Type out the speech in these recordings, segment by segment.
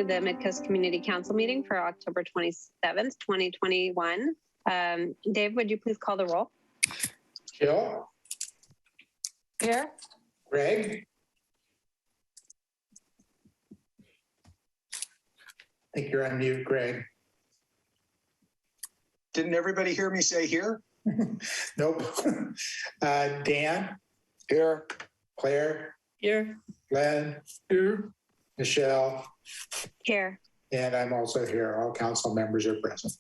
to the Midcoast Community Council meeting for October 27th, 2021. Dave, would you please call the roll? Jill? Here. Greg? I think you're on mute, Greg. Didn't everybody hear me say here? Nope. Dan? Here. Claire? Here. Glenn? Here. Michelle? Here. And I'm also here. All council members are present.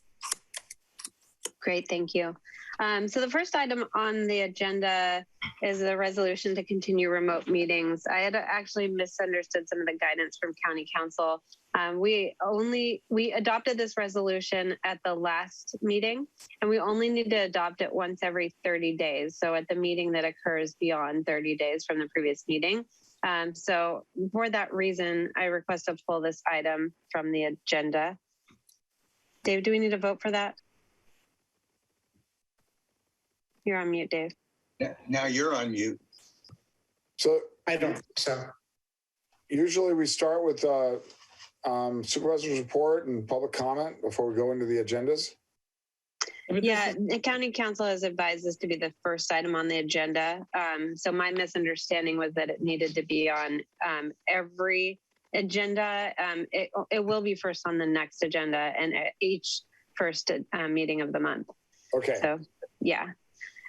Great, thank you. So the first item on the agenda is a resolution to continue remote meetings. I had actually misunderstood some of the guidance from County Council. We adopted this resolution at the last meeting, and we only need to adopt it once every 30 days. So at the meeting that occurs beyond 30 days from the previous meeting. So for that reason, I request to pull this item from the agenda. Dave, do we need to vote for that? You're on mute, Dave. Now you're on mute. So I don't think so. usually we start with supervisor's report and public comment before we go into the agendas. Yeah, the County Council has advised this to be the first item on the agenda. So my misunderstanding was that it needed to be on every agenda. It will be first on the next agenda and at each first meeting of the month. Okay. So yeah.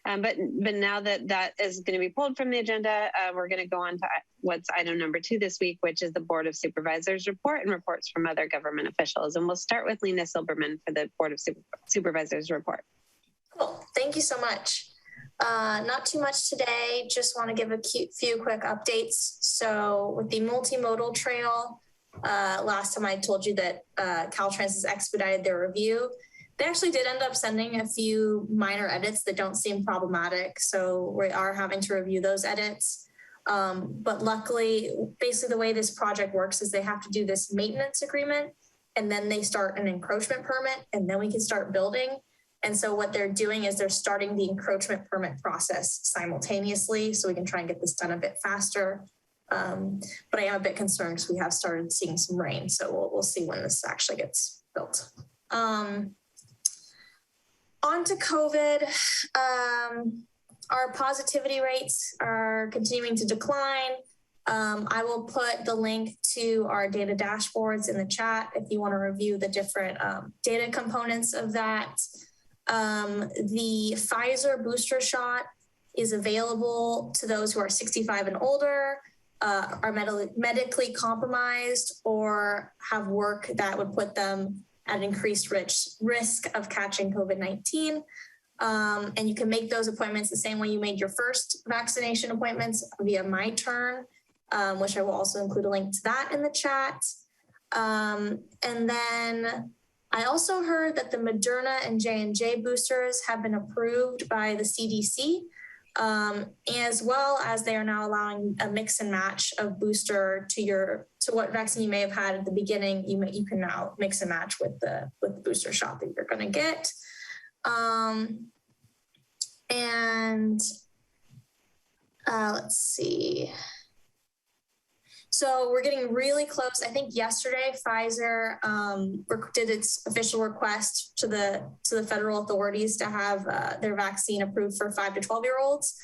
But now that that is going to be pulled from the agenda, we're going to go on to what's item number 2 this week, which is the Board of Supervisors report and reports from other government officials. And we'll start with Lena Silberman for the Board of Supervisors report. Cool. Thank you so much. Not too much today. Just want to give a few quick updates. So with the multimodal trail, last time I told you that Caltrans has expedited their review. They actually did end up sending a few minor edits that don't seem problematic. So we are having to review those edits. But luckily, basically the way this project works is they have to do this maintenance agreement and then they start an encroachment permit and then we can start building. And so what they're doing is they're starting the encroachment permit process simultaneously so we can try and get this done a bit faster. But I am a bit concerned because we have started seeing some rain. So we'll see when this actually gets built. On to COVID, our positivity rates are continuing to decline. I will put the link to our data dashboards in the chat if you want to review the different data components of that. The Pfizer booster shot is available to those who are 65 and older, are medically compromised, or have work that would put them at an increased risk of catching COVID-19. And you can make those appointments the same way you made your first vaccination appointments via My Turn, which I will also include a link to that in the chat. And then I also heard that the Moderna and J&J boosters have been approved by the CDC, as well as they are now allowing a mix and match of booster to what vaccine you may have had at the beginning. You can now mix and match with the booster shot that you're going to get. Let's see. So we're getting really close. I think yesterday Pfizer did its official request to the federal authorities to have their vaccine approved for 5 to 12-year-olds.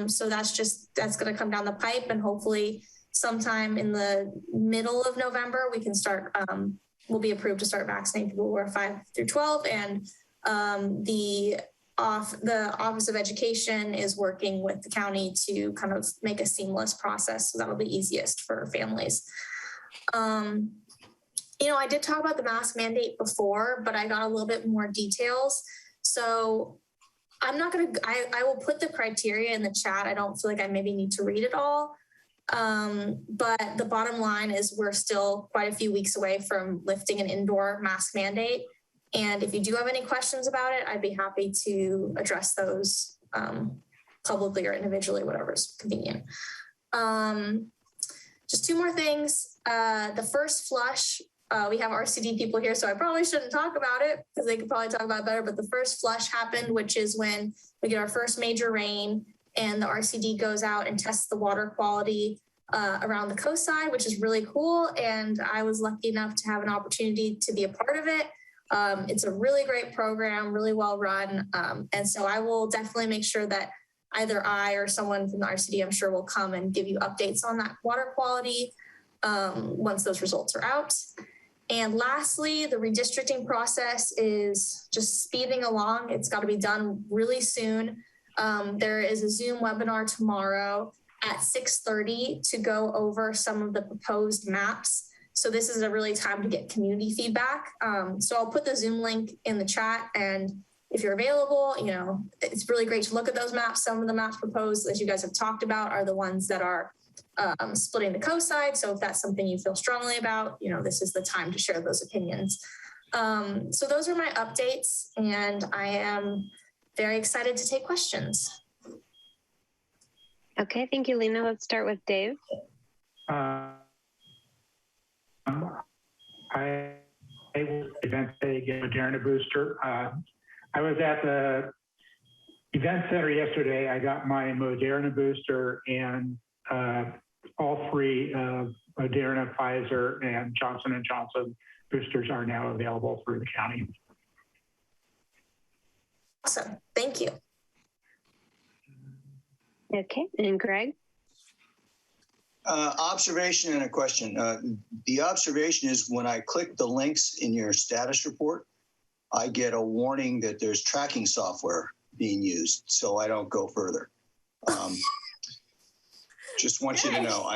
So that's going to come down the pipe, and hopefully sometime in the middle of November we can start. We'll be approved to start vaccinating people who are 5 through 12, and the Office of Education is working with the county to kind of make a seamless process. So that'll be easiest for families. I did talk about the mask mandate before, but I got a little bit more details. So I'm not going to, I will put the criteria in the chat. I don't feel like I maybe need to read it all. But the bottom line is we're still quite a few weeks away from lifting an indoor mask mandate. And if you do have any questions about it, I'd be happy to address those publicly or individually, whatever's convenient. Just 2 more things. The first flush, we have RCD people here, so I probably shouldn't talk about it because they could probably talk about it better. But the first flush happened, which is when we get our first major rain and the RCD goes out and tests the water quality around the coast side, which is really cool. And I was lucky enough to have an opportunity to be a part of it. It's a really great program, really well run. And so I will definitely make sure that either I or someone from the RCD, I'm sure, will come and give you updates on that water quality once those results are out. And lastly, the redistricting process is just speeding along. It's got to be done really soon. There is a Zoom webinar tomorrow at 6:30 to go over some of the proposed maps. So this is a really time to get community feedback. So I'll put the Zoom link in the chat, and if you're available, you know, it's really great to look at those maps. Some of the maps proposed, as you guys have talked about, are the ones that are splitting the coast side. So if that's something you feel strongly about, you know, this is the time to share those opinions. So those are my updates, and I am very excited to take questions. Okay, thank you, Lena. Let's start with Dave. I was event today, get Moderna booster. I was at the event center yesterday. I got my Moderna booster, and all three Moderna, Pfizer, and Johnson & Johnson boosters are now available through the county. Awesome, thank you. Okay, and Greg? Observation and a question. The observation is when I click the links in your status report, I get a warning that there's tracking software being used, so I don't go further. Just want you to know,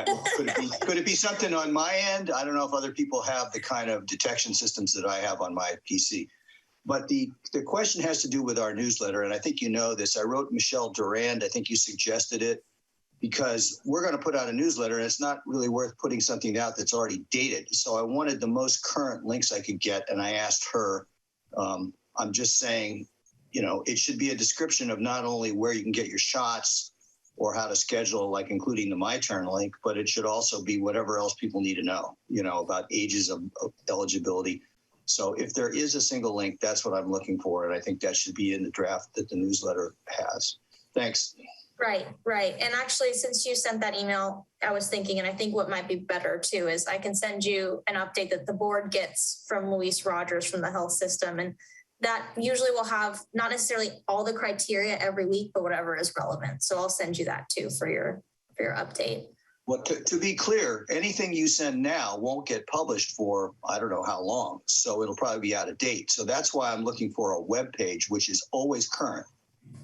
could it be something on my end? I don't know if other people have the kind of detection systems that I have on my PC. But the question has to do with our newsletter, and I think you know this. I wrote Michelle Durand, I think you suggested it, because we're going to put out a newsletter, and it's not really worth putting something out that's already dated. So I wanted the most current links I could get, and I asked her. I'm just saying, you know, it should be a description of not only where you can get your shots or how to schedule, like including the My Turn link, but it should also be whatever else people need to know, you know, about ages of eligibility. So if there is a single link, that's what I'm looking for. And I think that should be in the draft that the newsletter has. Thanks. Right. And actually, since you sent that email, I was thinking, and I think what might be better too, is I can send you an update that the board gets from Luis Rogers from the health system. And that usually will have not necessarily all the criteria every week, but whatever is relevant. So I'll send you that too for your update. Well, to be clear, anything you send now won't get published for I don't know how long. So it'll probably be out of date. So that's why I'm looking for a web page, which is always current,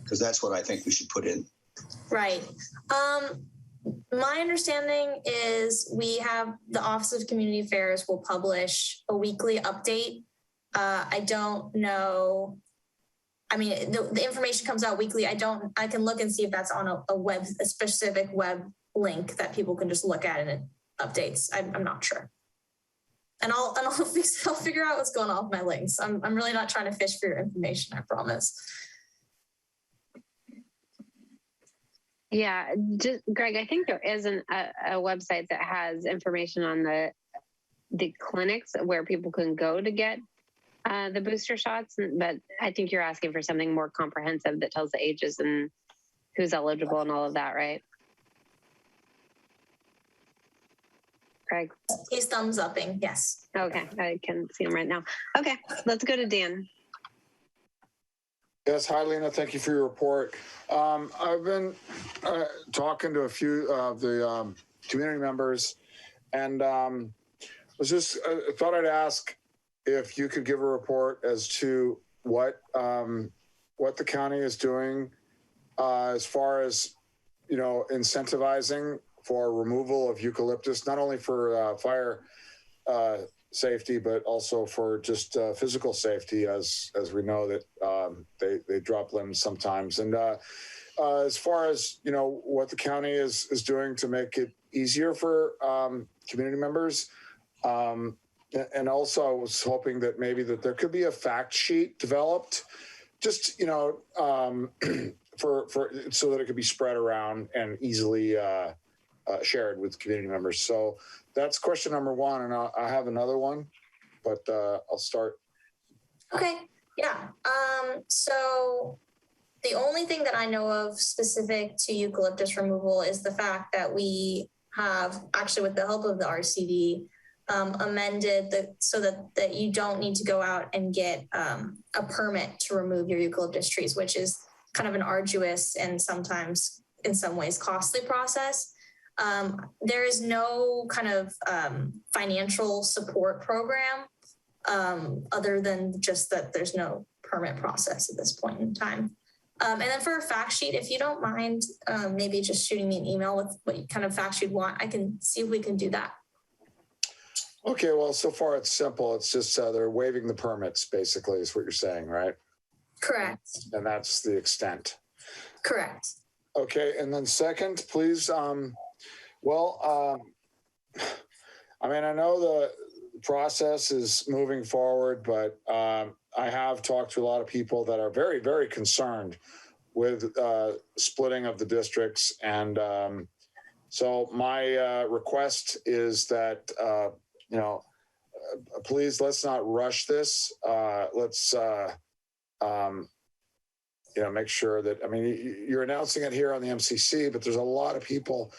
because that's what I think we should put in. Right. My understanding is we have the Office of Community Affairs will publish a weekly update. I don't know. I mean, the information comes out weekly. I can look and see if that's on a specific web link that people can just look at and it updates. I'm not sure. And I'll figure out what's going on with my links. I'm really not trying to fish for your information, I promise. Yeah, just, Greg, I think there is a website that has information on the clinics where people can go to get the booster shots, but I think you're asking for something more comprehensive that tells the ages and who's eligible and all of that, right? Greg? He's thumbs upping, yes. Okay, I can see him right now. Okay, let's go to Dan. Yes, hi, Lena. Thank you for your report. I've been talking to a few of the community members, and was just thought I'd ask if you could give a report as to what the county is doing as far as, you know, incentivizing for removal of eucalyptus, not only for fire safety, but also for just physical safety, as we know that they drop limbs sometimes. And as far as, you know, what the county is doing to make it easier for community members, and also I was hoping that maybe that there could be a fact sheet developed, just, you know, for so that it could be spread around and easily shared with community members. So that's question number one, and I have another one, but I'll start. Okay, yeah. So the only thing that I know of specific to eucalyptus removal is the fact that we have, actually with the help of the RCD, amended so that you don't need to go out and get a permit to remove your eucalyptus trees, which is kind of an arduous and sometimes in some ways costly process. There is no kind of financial support program other than just that there's no permit process at this point in time. And then for a fact sheet, if you don't mind, maybe just shooting me an email with what kind of fact sheet you want, I can see if we can do that. Okay, well, so far it's simple. It's just they're waiving the permits, basically, is what you're saying, right? Correct. And that's the extent. Correct. Okay, and then second, please. I mean, I know the process is moving forward, but I have talked to a lot of people that are very, very concerned with splitting of the districts. And so my request is that, please, let's not rush this. Let's, make sure that, I mean, you're announcing it here on the MCC, but there's a lot of people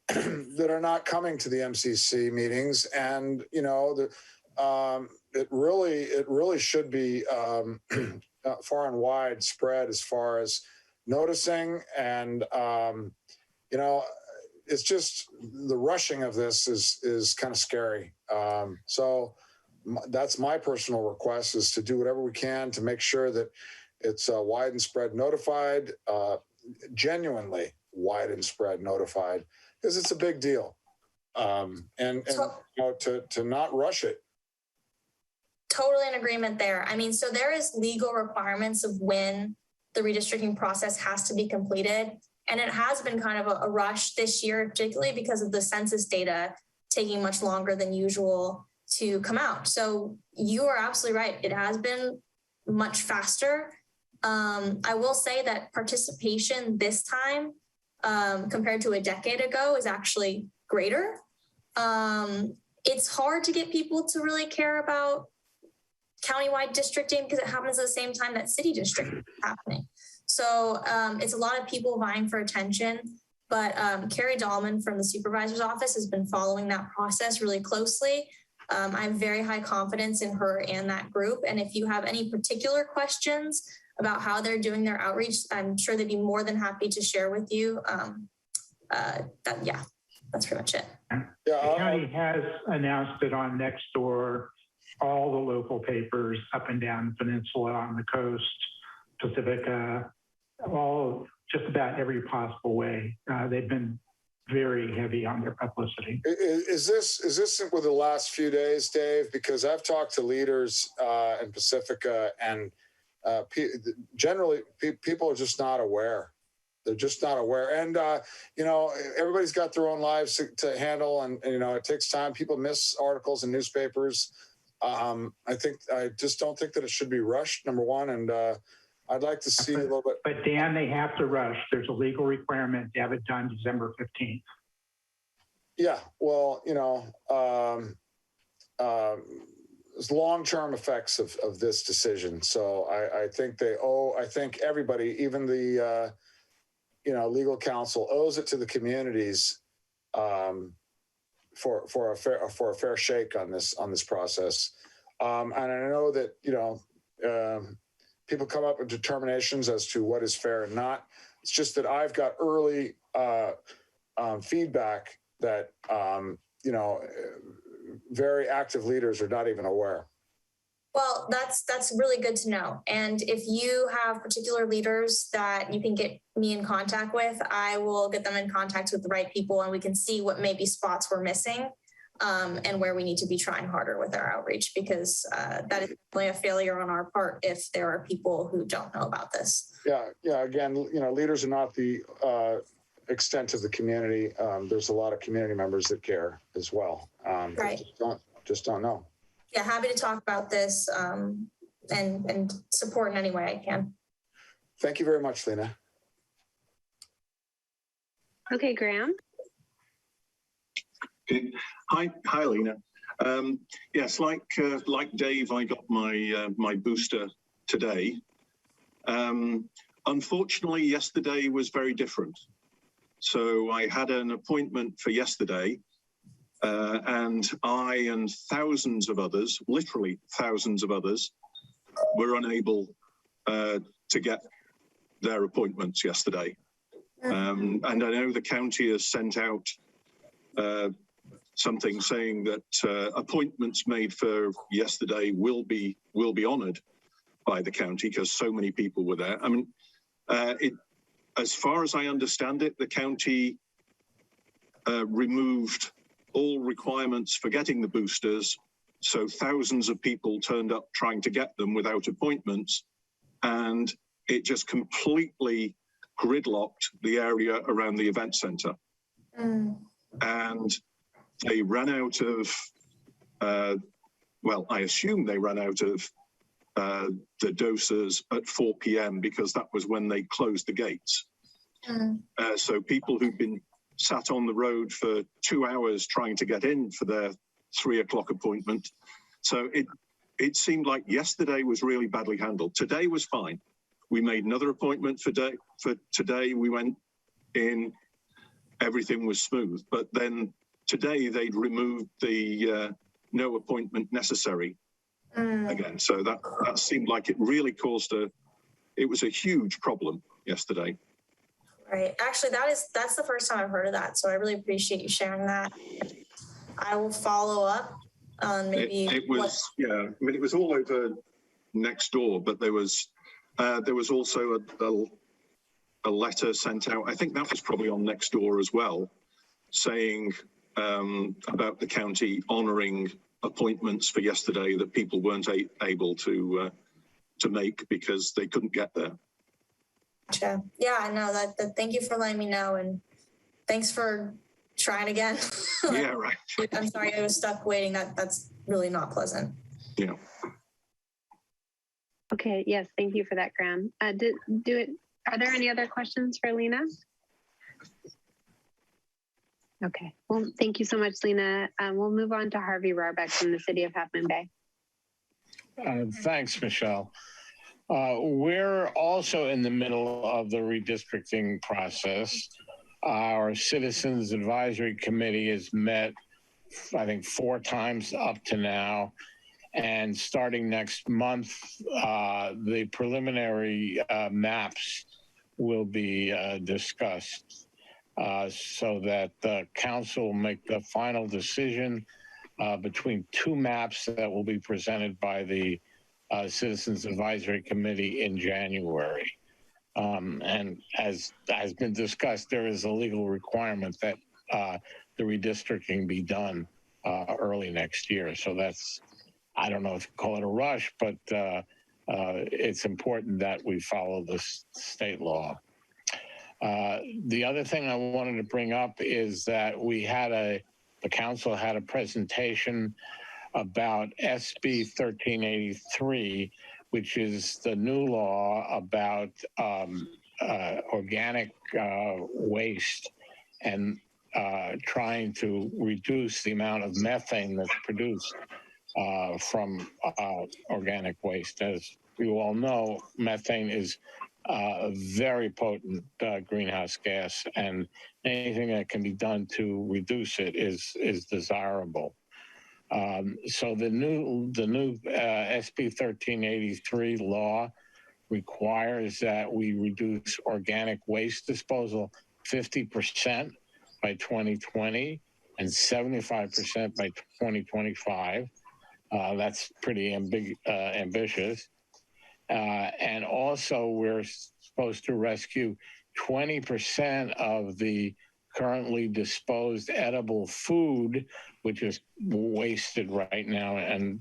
that are not coming to the MCC meetings. And, it really should be far and wide spread as far as noticing. And, it's just the rushing of this is kind of scary. So that's my personal request, is to do whatever we can to make sure that it's wide and spread notified, genuinely wide and spread notified, because it's a big deal. To not rush it. Totally in agreement there. I mean, so there is legal requirements of when the redistricting process has to be completed. And it has been kind of a rush this year, particularly because of the census data taking much longer than usual to come out. So you are absolutely right. It has been much faster. I will say that participation this time compared to a decade ago is actually greater. It's hard to get people to really care about countywide districting because it happens at the same time that city districting is happening. So it's a lot of people vying for attention, but Carrie Dahlman from the supervisor's office has been following that process really closely. I have very high confidence in her and that group. And if you have any particular questions about how they're doing their outreach, I'm sure they'd be more than happy to share with you. That's pretty much it. The county has announced it on Nextdoor, all the local papers up and down the peninsula, on the coast, Pacifica, all just about every possible way. They've been very heavy on their publicity. Is this with the last few days, Dave? Because I've talked to leaders in Pacifica, and generally people are just not aware. They're just not aware. And, everybody's got their own lives to handle. And, it takes time. People miss articles in newspapers. I just don't think that it should be rushed, number one. And I'd like to see a little bit. But Dan, they have to rush. There's a legal requirement to have it done December 15th. Yeah. Well, there's long-term effects of this decision. So I think I think everybody, even the, legal counsel, owes it to the communities for a fair shake on this process. And I know that, people come up with determinations as to what is fair and not. It's just that I've got early feedback that, very active leaders are not even aware. Well, that's really good to know. And if you have particular leaders that you can get me in contact with, I will get them in contact with the right people, and we can see what maybe spots we're missing and where we need to be trying harder with our outreach, because that is definitely a failure on our part if there are people who don't know about this. Yeah. Again, leaders are not the extent of the community. There's a lot of community members that care as well. Right. Just don't know. Yeah, happy to talk about this and support in any way I can. Thank you very much, Lena. Okay, Graham. Okay. Hi, Lena. Yes, like Dave, I got my booster today. Unfortunately, yesterday was very different. So I had an appointment for yesterday, and I and thousands of others, literally thousands of others, were unable to get their appointments yesterday. And I know the county has sent out something saying that appointments made for yesterday will be honoured by the county because so many people were there. I mean, as far as I understand it, the county removed all requirements for getting the boosters, so thousands of people turned up trying to get them without appointments, and it just completely gridlocked the area around the event centre. And they ran out of, well, I assume they ran out of the doses at 4 p.m. because that was when they closed the gates. So people who'd been sat on the road for 2 hours trying to get in for their 3 o'clock appointment. So it seemed like yesterday was really badly handled. Today was fine. We made another appointment for today. We went in, everything was smooth. But then today they'd removed the no appointment necessary again. So that seemed like it really caused it was a huge problem yesterday. Right. Actually, that's the first time I've heard of that. So I really appreciate you sharing that. I will follow up on maybe. It was, yeah. I mean, it was all over next door, but there was also a letter sent out. I think that was probably on next door as well, saying about the county honouring appointments for yesterday that people weren't able to make because they couldn't get there. Gotcha. Yeah, I know that. Thank you for letting me know, and thanks for trying again. Yeah, right. I'm sorry I was stuck waiting. That's really not pleasant. Yeah. Okay. Yes. Thank you for that, Graham. Are there any other questions for Lena? Okay. Well, thank you so much, Lena. We'll move on to Harvey Rarbeck from the city of Half Moon Bay. Thanks, Michelle. We're also in the middle of the redistricting process. Our Citizens Advisory Committee has met, I think, 4 times up to now. And starting next month, the preliminary maps will be discussed so that the council will make the final decision between 2 maps that will be presented by the Citizens Advisory Committee in January. And as has been discussed, there is a legal requirement that the redistricting be done early next year. So that's, I don't know if you call it a rush, but it's important that we follow this state law. The other thing I wanted to bring up is that the council had a presentation about SB 1383, which is the new law about organic waste and trying to reduce the amount of methane that's produced from organic waste. As you all know, methane is a very potent greenhouse gas, and anything that can be done to reduce it is desirable. So the new SB 1383 law requires that we reduce organic waste disposal 50% by 2020 and 75% by 2025. That's pretty ambitious. And also we're supposed to rescue 20% of the currently disposed edible food, which is wasted right now, and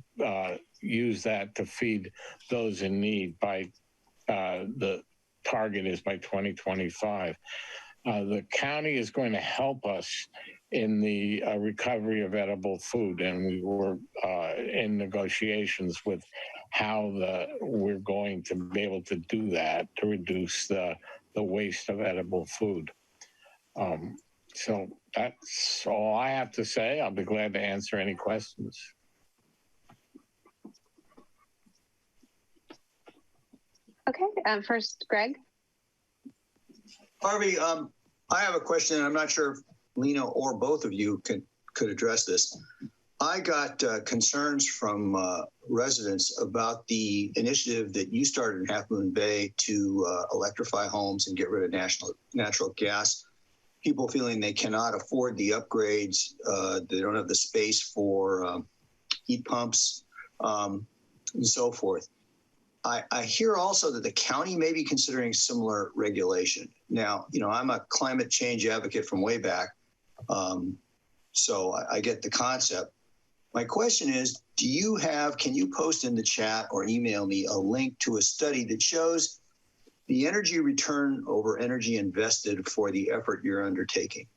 use that to feed those in need by the target is by 2025. The county is going to help us in the recovery of edible food, and we were in negotiations with how we're going to be able to do that to reduce the waste of edible food. So that's all I have to say. I'll be glad to answer any questions. Okay, first, Greg. Harvey, I have a question, and I'm not sure if Lena or both of you could address this. I got concerns from residents about the initiative that you started in Half Moon Bay to electrify homes and get rid of natural gas. People feeling they cannot afford the upgrades, they don't have the space for heat pumps, and so forth. I hear also that the county may be considering similar regulation. Now, I'm a climate change advocate from way back, so I get the concept. My question is, can you post in the chat or email me a link to a study that shows the energy return over energy invested for the effort you're undertaking?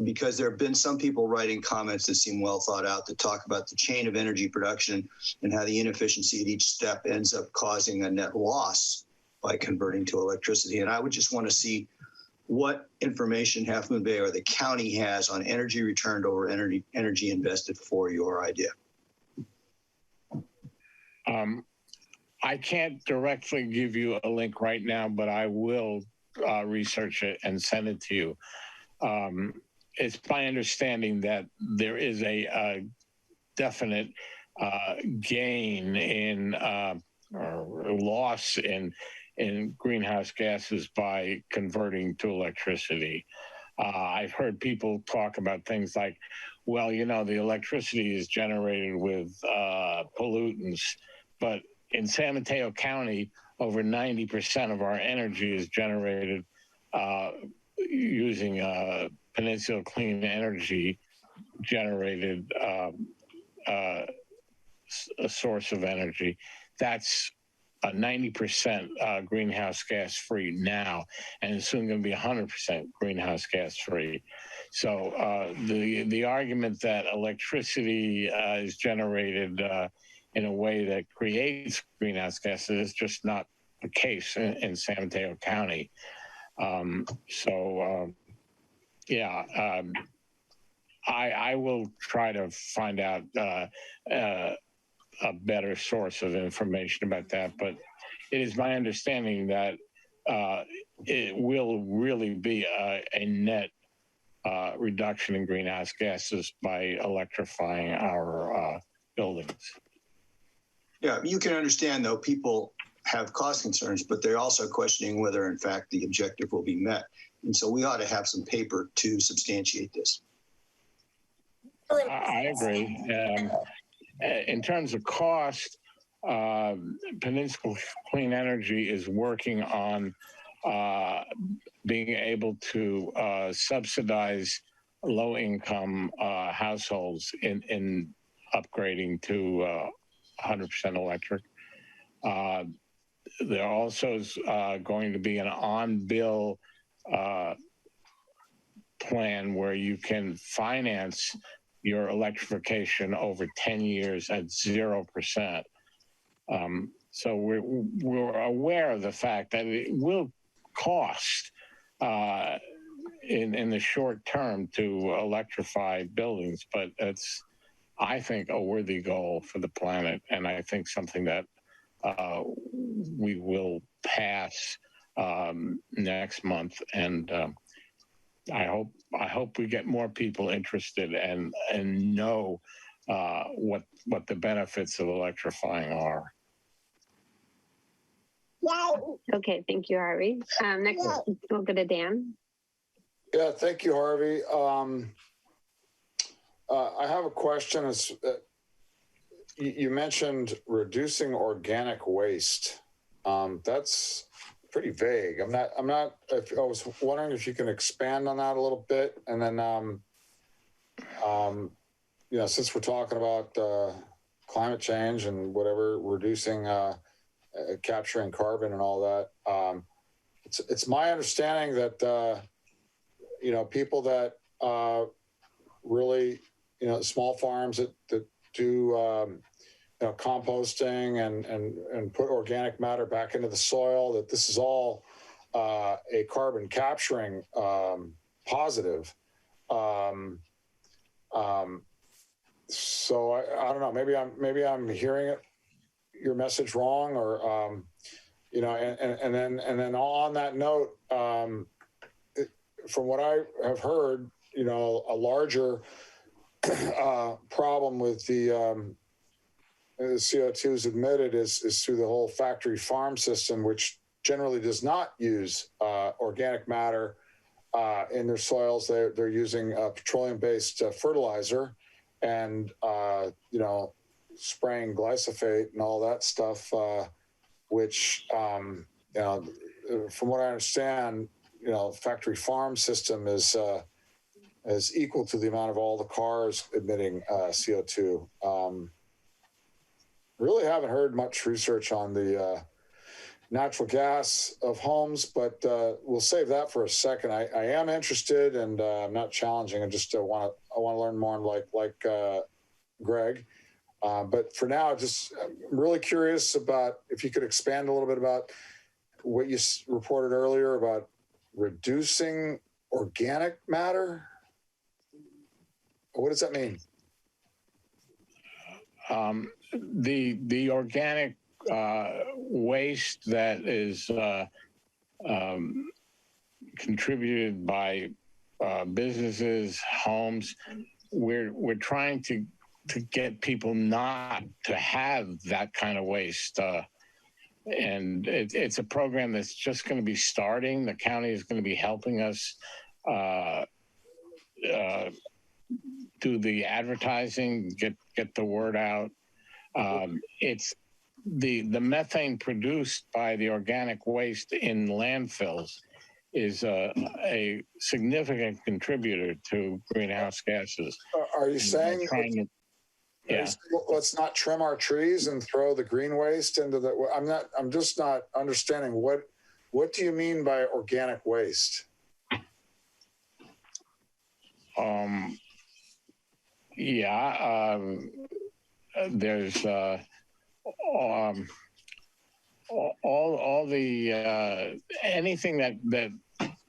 Because there have been some people writing comments that seem well thought out that talk about the chain of energy production and how the inefficiency at each step ends up causing a net loss by converting to electricity. And I would just want to see what information Half Moon Bay or the county has on energy returned over energy invested for your idea. I can't directly give you a link right now, but I will research it and send it to you. It's my understanding that there is a definite gain in or loss in greenhouse gases by converting to electricity. I've heard people talk about things like, well, the electricity is generated with pollutants, but in San Mateo County, over 90% of our energy is generated using Peninsula Clean Energy generated a source of energy. That's 90% greenhouse gas free now, and it's soon going to be 100% greenhouse gas free. So the argument that electricity is generated in a way that creates greenhouse gases is just not the case in San Mateo County. I will try to find out a better source of information about that, but it is my understanding that it will really be a net reduction in greenhouse gases by electrifying our buildings. Yeah, you can understand, though, people have cost concerns, but they're also questioning whether, in fact, the objective will be met. And so we ought to have some paper to substantiate this. I agree. In terms of cost, Peninsula Clean Energy is working on being able to subsidize low-income households in upgrading to 100% electric. There also is going to be an on-bill plan where you can finance your electrification over 10 years at 0%. So we're aware of the fact that it will cost in the short term to electrify buildings, but it's, I think, a worthy goal for the planet, and I think something that we will pass next month. And I hope we get more people interested and know what the benefits of electrifying are. Okay, thank you, Harvey. Next, we'll go to Dan. Yeah, thank you, Harvey. I have a question. You mentioned reducing organic waste. That's pretty vague. I was wondering if you can expand on that a little bit. And then, since we're talking about climate change and whatever, reducing, capturing carbon and all that, it's my understanding that, people that really, small farms that do, composting and put organic matter back into the soil, that this is all a carbon capturing positive. So I don't know, maybe I'm hearing your message wrong, or and then on that note, from what I have heard, a larger problem with the CO2 emitted is through the whole factory farm system, which generally does not use organic matter in their soils. They're using petroleum-based fertilizer and, spraying glyphosate and all that stuff, which, from what I understand, factory farm system is equal to the amount of all the cars emitting CO2. Really haven't heard much research on the natural gas of homes, but we'll save that for a second. I am interested, and I'm not challenging. I just want to learn more, like Greg. But for now, I'm really curious about if you could expand a little bit about what you reported earlier about reducing organic matter. What does that mean? The organic waste that is contributed by businesses, homes, we're trying to get people not to have that kind of waste. And it's a program that's just going to be starting. The county is going to be helping us do the advertising, get the word out. It's the methane produced by the organic waste in landfills is a significant contributor to greenhouse gases. Are you saying? Yeah. Let's not trim our trees and throw the green waste into the. I'm just not understanding what do you mean by organic waste? There's all the anything that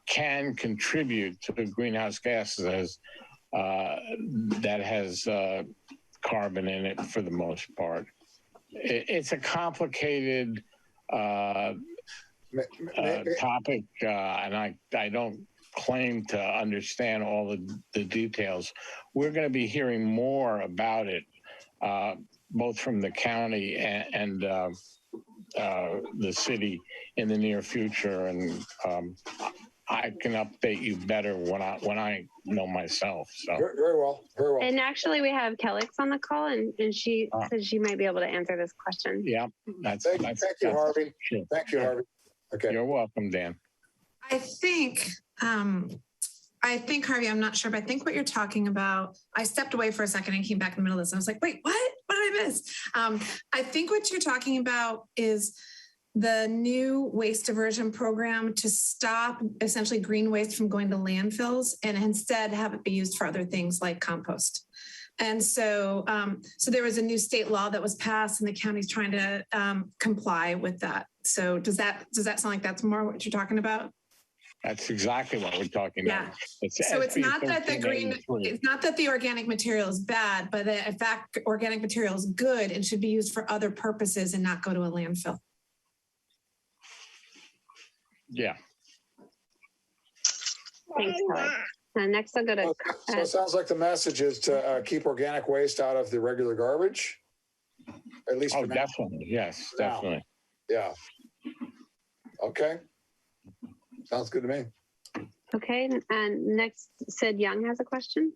can contribute to the greenhouse gases that has carbon in it for the most part. It's a complicated topic, and I don't claim to understand all the details. We're going to be hearing more about it, both from the county and the city in the near future, and I can update you better when I know myself. So very well. And actually, we have Kellex on the call, and she said she might be able to answer this question. Yeah, thank you, Harvey. Sure. Thank you, Harvey. Okay, you're welcome, Dan. I think, Harvey, I'm not sure, but I think what you're talking about, I stepped away for a second and came back in the middle of this. And I was like, wait, what? What did I miss? I think what you're talking about is the new waste diversion program to stop essentially green waste from going to landfills and instead have it be used for other things like compost. And so there was a new state law that was passed and the county's trying to comply with that. So does that sound like that's more what you're talking about? That's exactly what we're talking about. So it's not that it's not that the organic material is bad, but that in fact, organic material is good and should be used for other purposes and not go to a landfill. Yeah. Thanks, Kelly. Next, I'll go to. So it sounds like the message is to keep organic waste out of the regular garbage. At least. Oh, definitely. Yes, definitely. Yeah. Okay. Sounds good to me. Okay, and next, Sid Young has a question.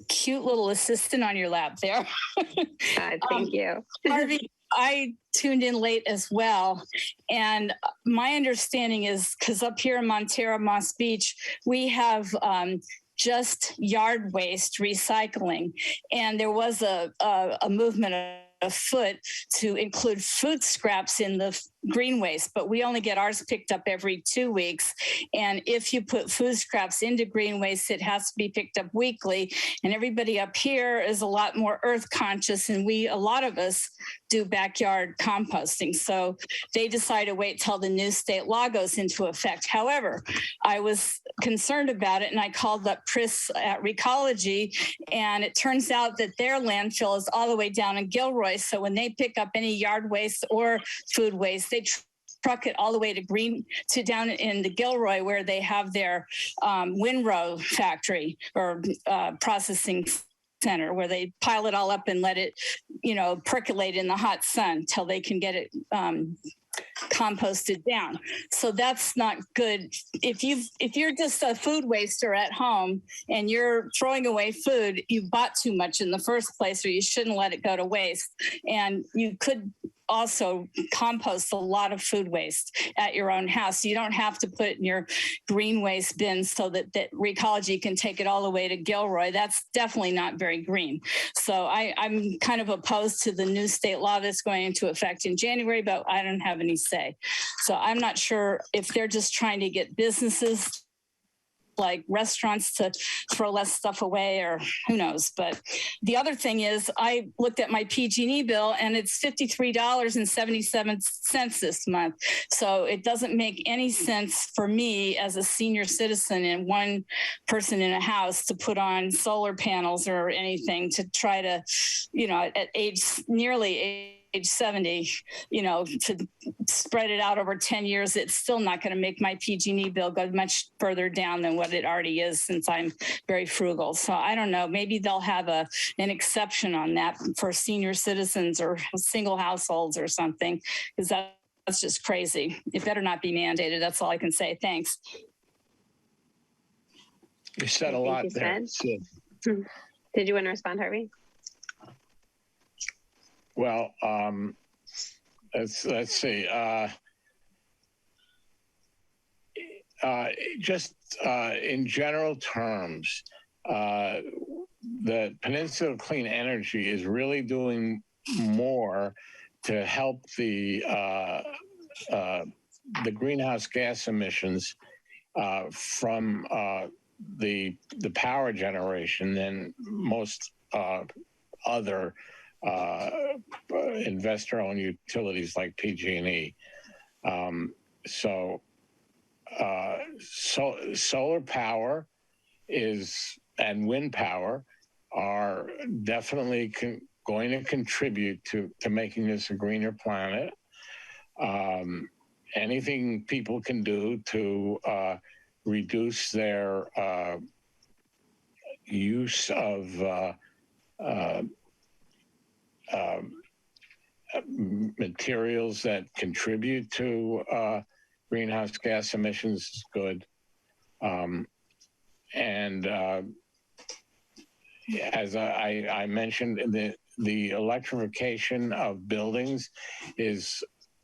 Cute little assistant on your lap there. Thank you. Harvey, I tuned in late as well. And my understanding is, because up here in Montero, Moss Beach, we have just yard waste recycling. And there was a movement afoot to include food scraps in the green waste, but we only get ours picked up every 2 weeks. And if you put food scraps into green waste, it has to be picked up weekly. And everybody up here is a lot more earth conscious, and a lot of us do backyard composting. So they decided to wait till the new state law goes into effect. However, I was concerned about it, and I called up Chris at Recology, and it turns out that their landfill is all the way down in Gilroy. So when they pick up any yard waste or food waste, they truck it all the way to down in the Gilroy where they have their windrow factory or processing center where they pile it all up and let it, percolate in the hot sun till they can get it composted down. So that's not good. If you're just a food waster at home and you're throwing away food, you bought too much in the first place, or you shouldn't let it go to waste. And you could also compost a lot of food waste at your own house. You don't have to put it in your green waste bin so that Recology can take it all the way to Gilroy. That's definitely not very green. So I'm kind of opposed to the new state law that's going into effect in January, but I don't have any say. So I'm not sure if they're just trying to get businesses like restaurants to throw less stuff away, or who knows. But the other thing is, I looked at my PG&E bill and it's $53.77 this month. So it doesn't make any sense for me as a senior citizen and one person in a house to put on solar panels or anything to try to, at nearly age 70, to spread it out over 10 years. It's still not going to make my PG&E bill go much further down than what it already is, since I'm very frugal. So I don't know, maybe they'll have an exception on that for senior citizens or single households or something, because that's just crazy. It better not be mandated. That's all I can say. Thanks. You said a lot there. Did you want to respond, Harvey? Well, let's see. Just in general terms, the Peninsula Clean Energy is really doing more to help the greenhouse gas emissions from the power generation than most other investor-owned utilities like PG&E. So solar power and wind power are definitely going to contribute to making this a greener planet. Anything people can do to reduce their use of materials that contribute to greenhouse gas emissions is good. And as I mentioned, the electrification of buildings is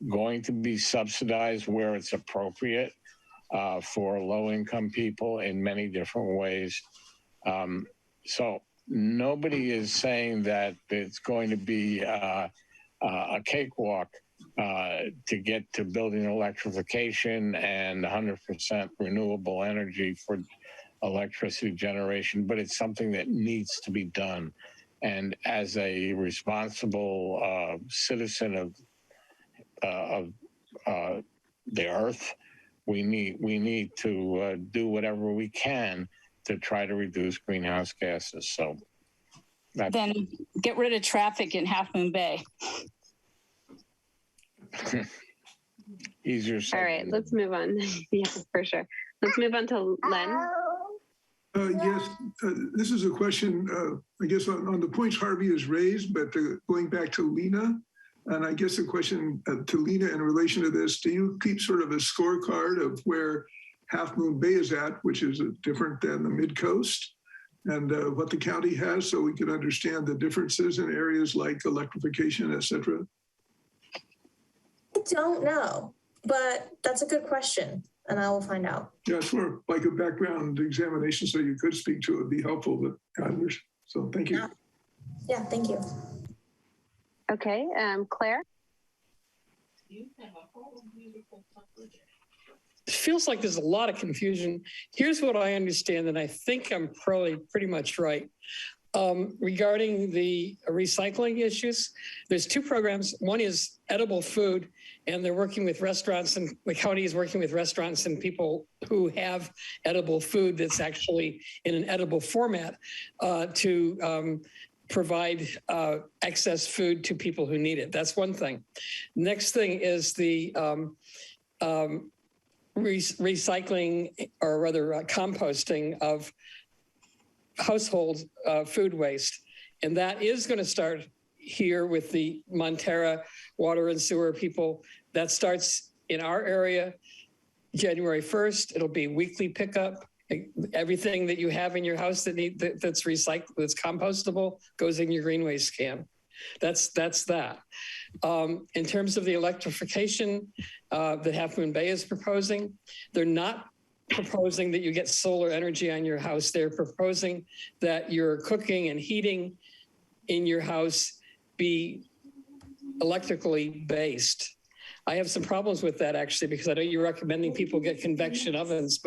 going to be subsidized where it's appropriate for low-income people in many different ways. So nobody is saying that it's going to be a cakewalk to get to building electrification and 100% renewable energy for electricity generation, but it's something that needs to be done. And as a responsible citizen of the Earth, we need to do whatever we can to try to reduce greenhouse gases. So then get rid of traffic in Half Moon Bay. Easier said. All right, let's move on. Yeah, for sure. Let's move on to Len. Yes, this is a question, I guess, on the points Harvey has raised, but going back to Lena, and I guess the question to Lena in relation to this, do you keep sort of a scorecard of where Half Moon Bay is at, which is different than the Midcoast, and what the county has, so we can understand the differences in areas like electrification, et cetera? I don't know, but that's a good question, and I will find out. Yeah, it's more like a background examination, so you could speak to it would be helpful to others. So thank you. Yeah, thank you. Okay, Claire? It feels like there's a lot of confusion. Here's what I understand, and I think I'm probably pretty much right. Regarding the recycling issues, there's two programs. One is edible food, and they're working with restaurants, and the county is working with restaurants and people who have edible food that's actually in an edible format to provide excess food to people who need it. That's one thing. Next thing is the recycling, or rather composting of household food waste. And that is going to start here with the Montara water and sewer people. That starts in our area January 1st. It'll be weekly pickup. Everything that you have in your house that's recycled, that's compostable, goes in your green waste can. That's that. In terms of the electrification that Half Moon Bay is proposing, they're not proposing that you get solar energy on your house. They're proposing that your cooking and heating in your house be electrically based. I have some problems with that, actually, because I know you're recommending people get convection ovens,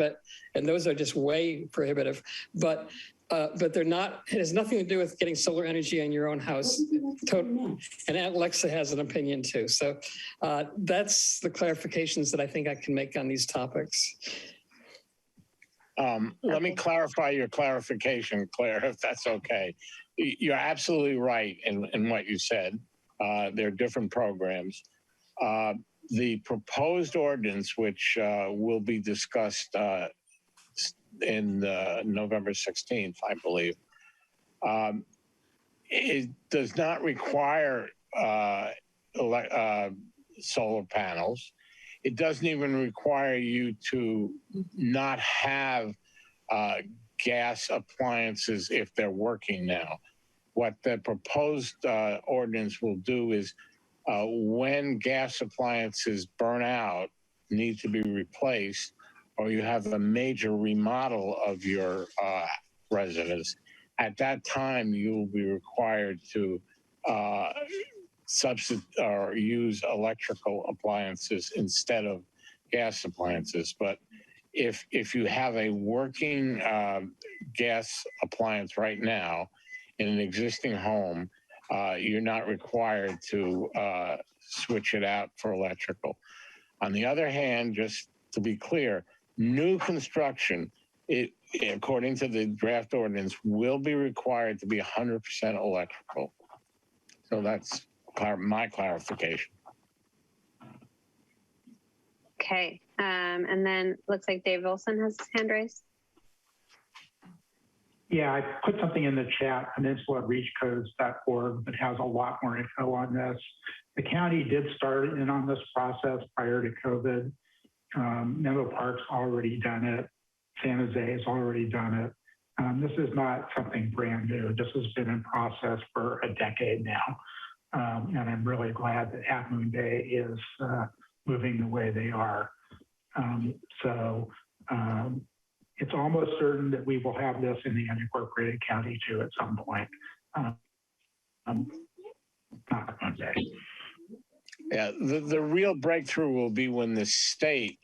and those are just way prohibitive. But they're not. It has nothing to do with getting solar energy in your own house. And Aunt Alexa has an opinion too. So that's the clarifications that I think I can make on these topics. Let me clarify your clarification, Claire, if that's okay. You're absolutely right in what you said. There are different programs. The proposed ordinance, which will be discussed in November 16th, I believe, it does not require solar panels. It doesn't even require you to not have gas appliances if they're working now. What the proposed ordinance will do is when gas appliances burn out, need to be replaced, or you have a major remodel of your residence, at that time you will be required to substitute or use electrical appliances instead of gas appliances. But if you have a working gas appliance right now in an existing home, you're not required to switch it out for electrical. On the other hand, just to be clear, new construction, according to the draft ordinance, will be required to be 100% electrical. So that's my clarification. Okay, and then looks like Dave Wilson has his hand raised. Yeah, I put something in the chat, peninsulareachcodes.org, that has a lot more info on this. The county did start in on this process prior to COVID. Menlo Park's already done it. San Jose has already done it. This is not something brand new. This has been in process for a decade now. And I'm really glad that Half Moon Bay is moving the way they are. It's almost certain that we will have this in the unincorporated county too at some point. Not one day. Yeah, the real breakthrough will be when the state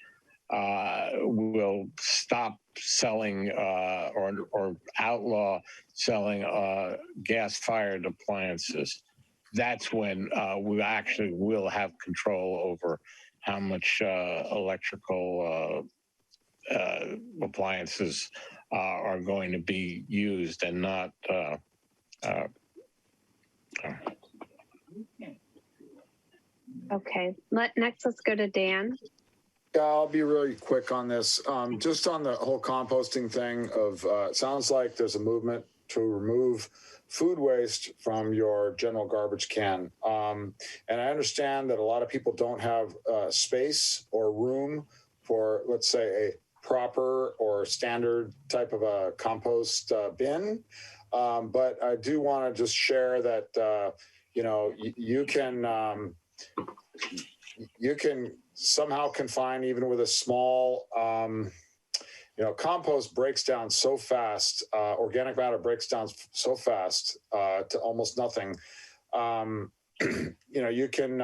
will stop selling or outlaw selling gas-fired appliances. That's when we actually will have control over how much electrical appliances are going to be used and not. Okay, next let's go to Dan. Yeah, I'll be really quick on this. Just on the whole composting thing of, it sounds like there's a movement to remove food waste from your general garbage can. And I understand that a lot of people don't have space or room for, let's say, a proper or standard type of a compost bin. But I do want to just share that, you can somehow confine, even with a small, compost breaks down so fast, organic matter breaks down so fast to almost nothing. You can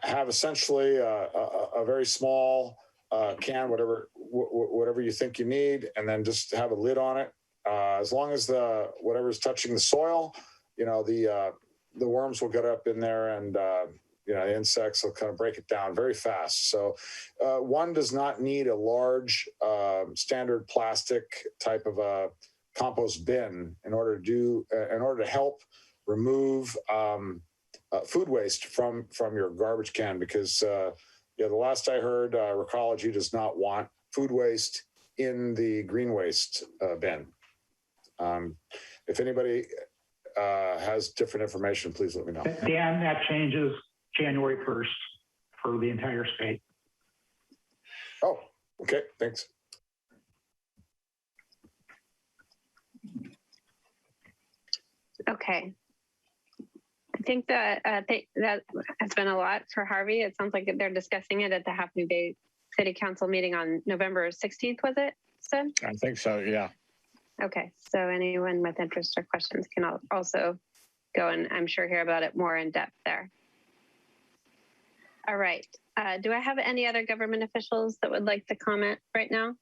have essentially a very small can, whatever you think you need, and then just have a lid on it. As long as whatever is touching the soil, the worms will get up in there, and the insects will kind of break it down very fast. So one does not need a large standard plastic type of a compost bin in order to help remove food waste from your garbage can, because the last I heard, Recology does not want food waste in the green waste bin. If anybody has different information, please let me know. Dan, that changes January 1st for the entire state. Oh, okay, thanks. Okay. I think that that has been a lot for Harvey. It sounds like they're discussing it at the Half Moon Bay City Council meeting on November 16th, was it, Sid? I think so, yeah. Okay, so anyone with interest or questions can also go and I'm sure hear about it more in depth there. All right, do I have any other government officials that would like to comment right now?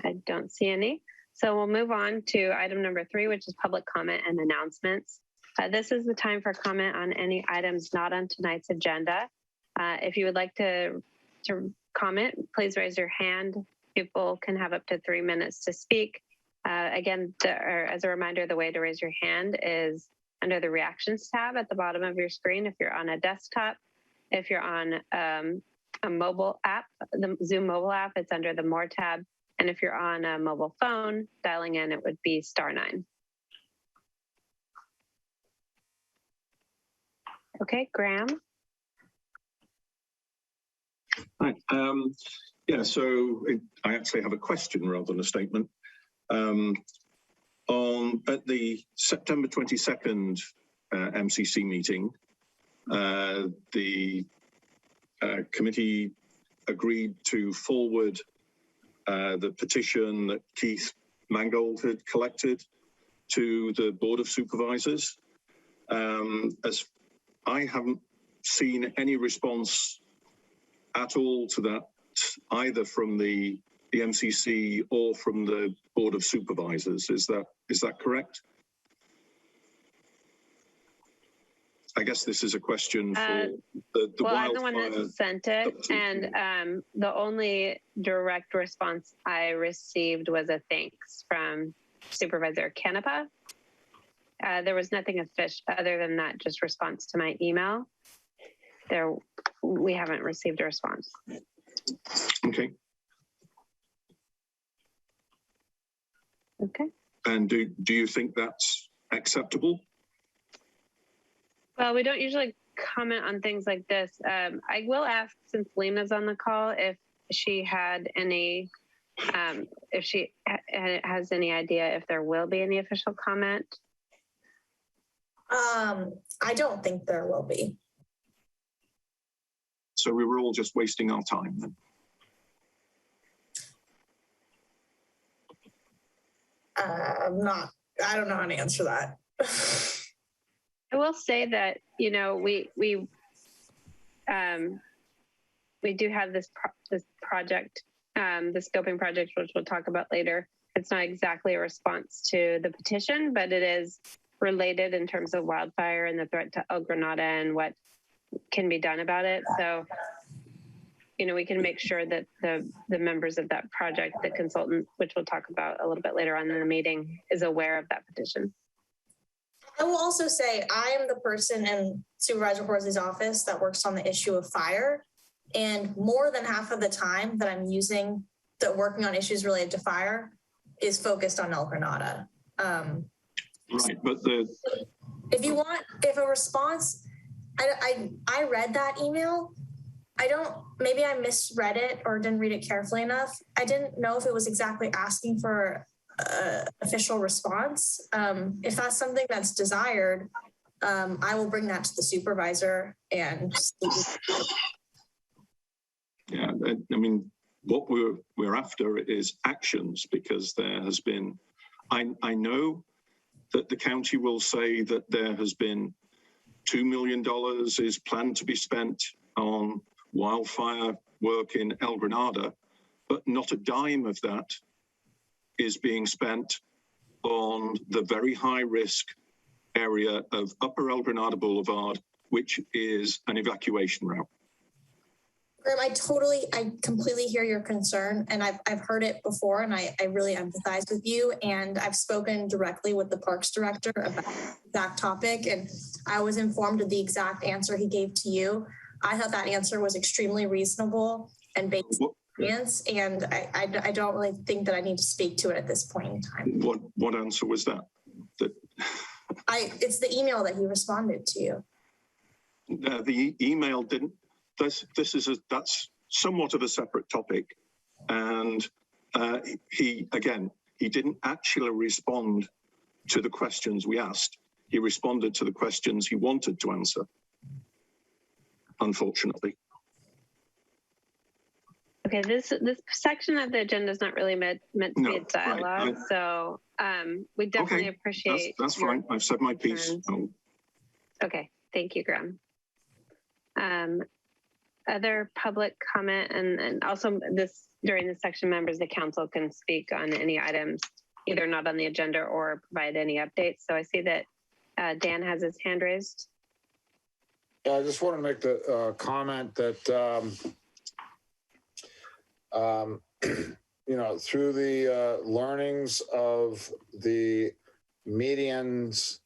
I don't see any. So we'll move on to item number 3, which is public comment and announcements. This is the time for comment on any items not on tonight's agenda. If you would like to comment, please raise your hand. People can have up to 3 minutes to speak. Again, as a reminder, the way to raise your hand is under the reactions tab at the bottom of your screen if you're on a desktop. If you're on a mobile app, the Zoom mobile app, it's under the More tab. And if you're on a mobile phone, dialing in, it would be *9. Okay, Graham. Right. Yeah, so I actually have a question rather than a statement. At the September 22nd MCC meeting, the committee agreed to forward the petition that Keith Mangold had collected to the Board of Supervisors. As I haven't seen any response at all to that, either from the MCC or from the Board of Supervisors. Is that correct? I guess this is a question for the well, wildfire. I'm the one that sent it, and the only direct response I received was a thanks from Supervisor Canepa. There was nothing official other than that, just response to my email. We haven't received a response. Okay. Okay. And do you think that's acceptable? Well, we don't usually comment on things like this. I will ask, since Lena's on the call, if she had any, if she has any idea if there will be any official comment. I don't think there will be. So we were all just wasting our time then? I don't know how to answer that. I will say that, you know, we do have this project, the scoping project, which we'll talk about later. It's not exactly a response to the petition, but it is related in terms of wildfire and the threat to El Granada and what can be done about it. So, you know, we can make sure that the members of that project, the consultant, which we'll talk about a little bit later on in the meeting, is aware of that petition. I will also say I am the person in Supervisor Horsley's office that works on the issue of fire. And more than half of the time that I'm working on issues related to fire is focused on El Granada. Right, but if a response, I read that email. Maybe I misread it or didn't read it carefully enough. I didn't know if it was exactly asking for official response. If that's something that's desired, I will bring that to the supervisor and yeah, I mean, what we're after is actions, because there has been, I know that the county will say that there has been $2 million is planned to be spent on wildfire work in El Granada, but not a dime of that is being spent on the very high risk area of Upper El Granada Boulevard, which is an evacuation route. Graham, I completely hear your concern, and I've heard it before, and I really empathize with you. And I've spoken directly with the Parks Director about that topic, and I was informed of the exact answer he gave to you. I thought that answer was extremely reasonable and based on science, and I don't really think that I need to speak to it at this point in time. What answer was that? It's the email that he responded to you. The email didn't. That's somewhat of a separate topic, and he didn't actually respond to the questions we asked. He responded to the questions he wanted to answer, unfortunately. Okay, this section of the agenda is not really meant to be a dialogue, right. So we definitely appreciate. That's fine. I've said my piece. Okay, thank you, Graham. Other public comment, and also during this section, members of the council can speak on any items either not on the agenda or provide any updates. So I see that Dan has his hand raised. Yeah, I just want to make the comment that through the learnings of the medians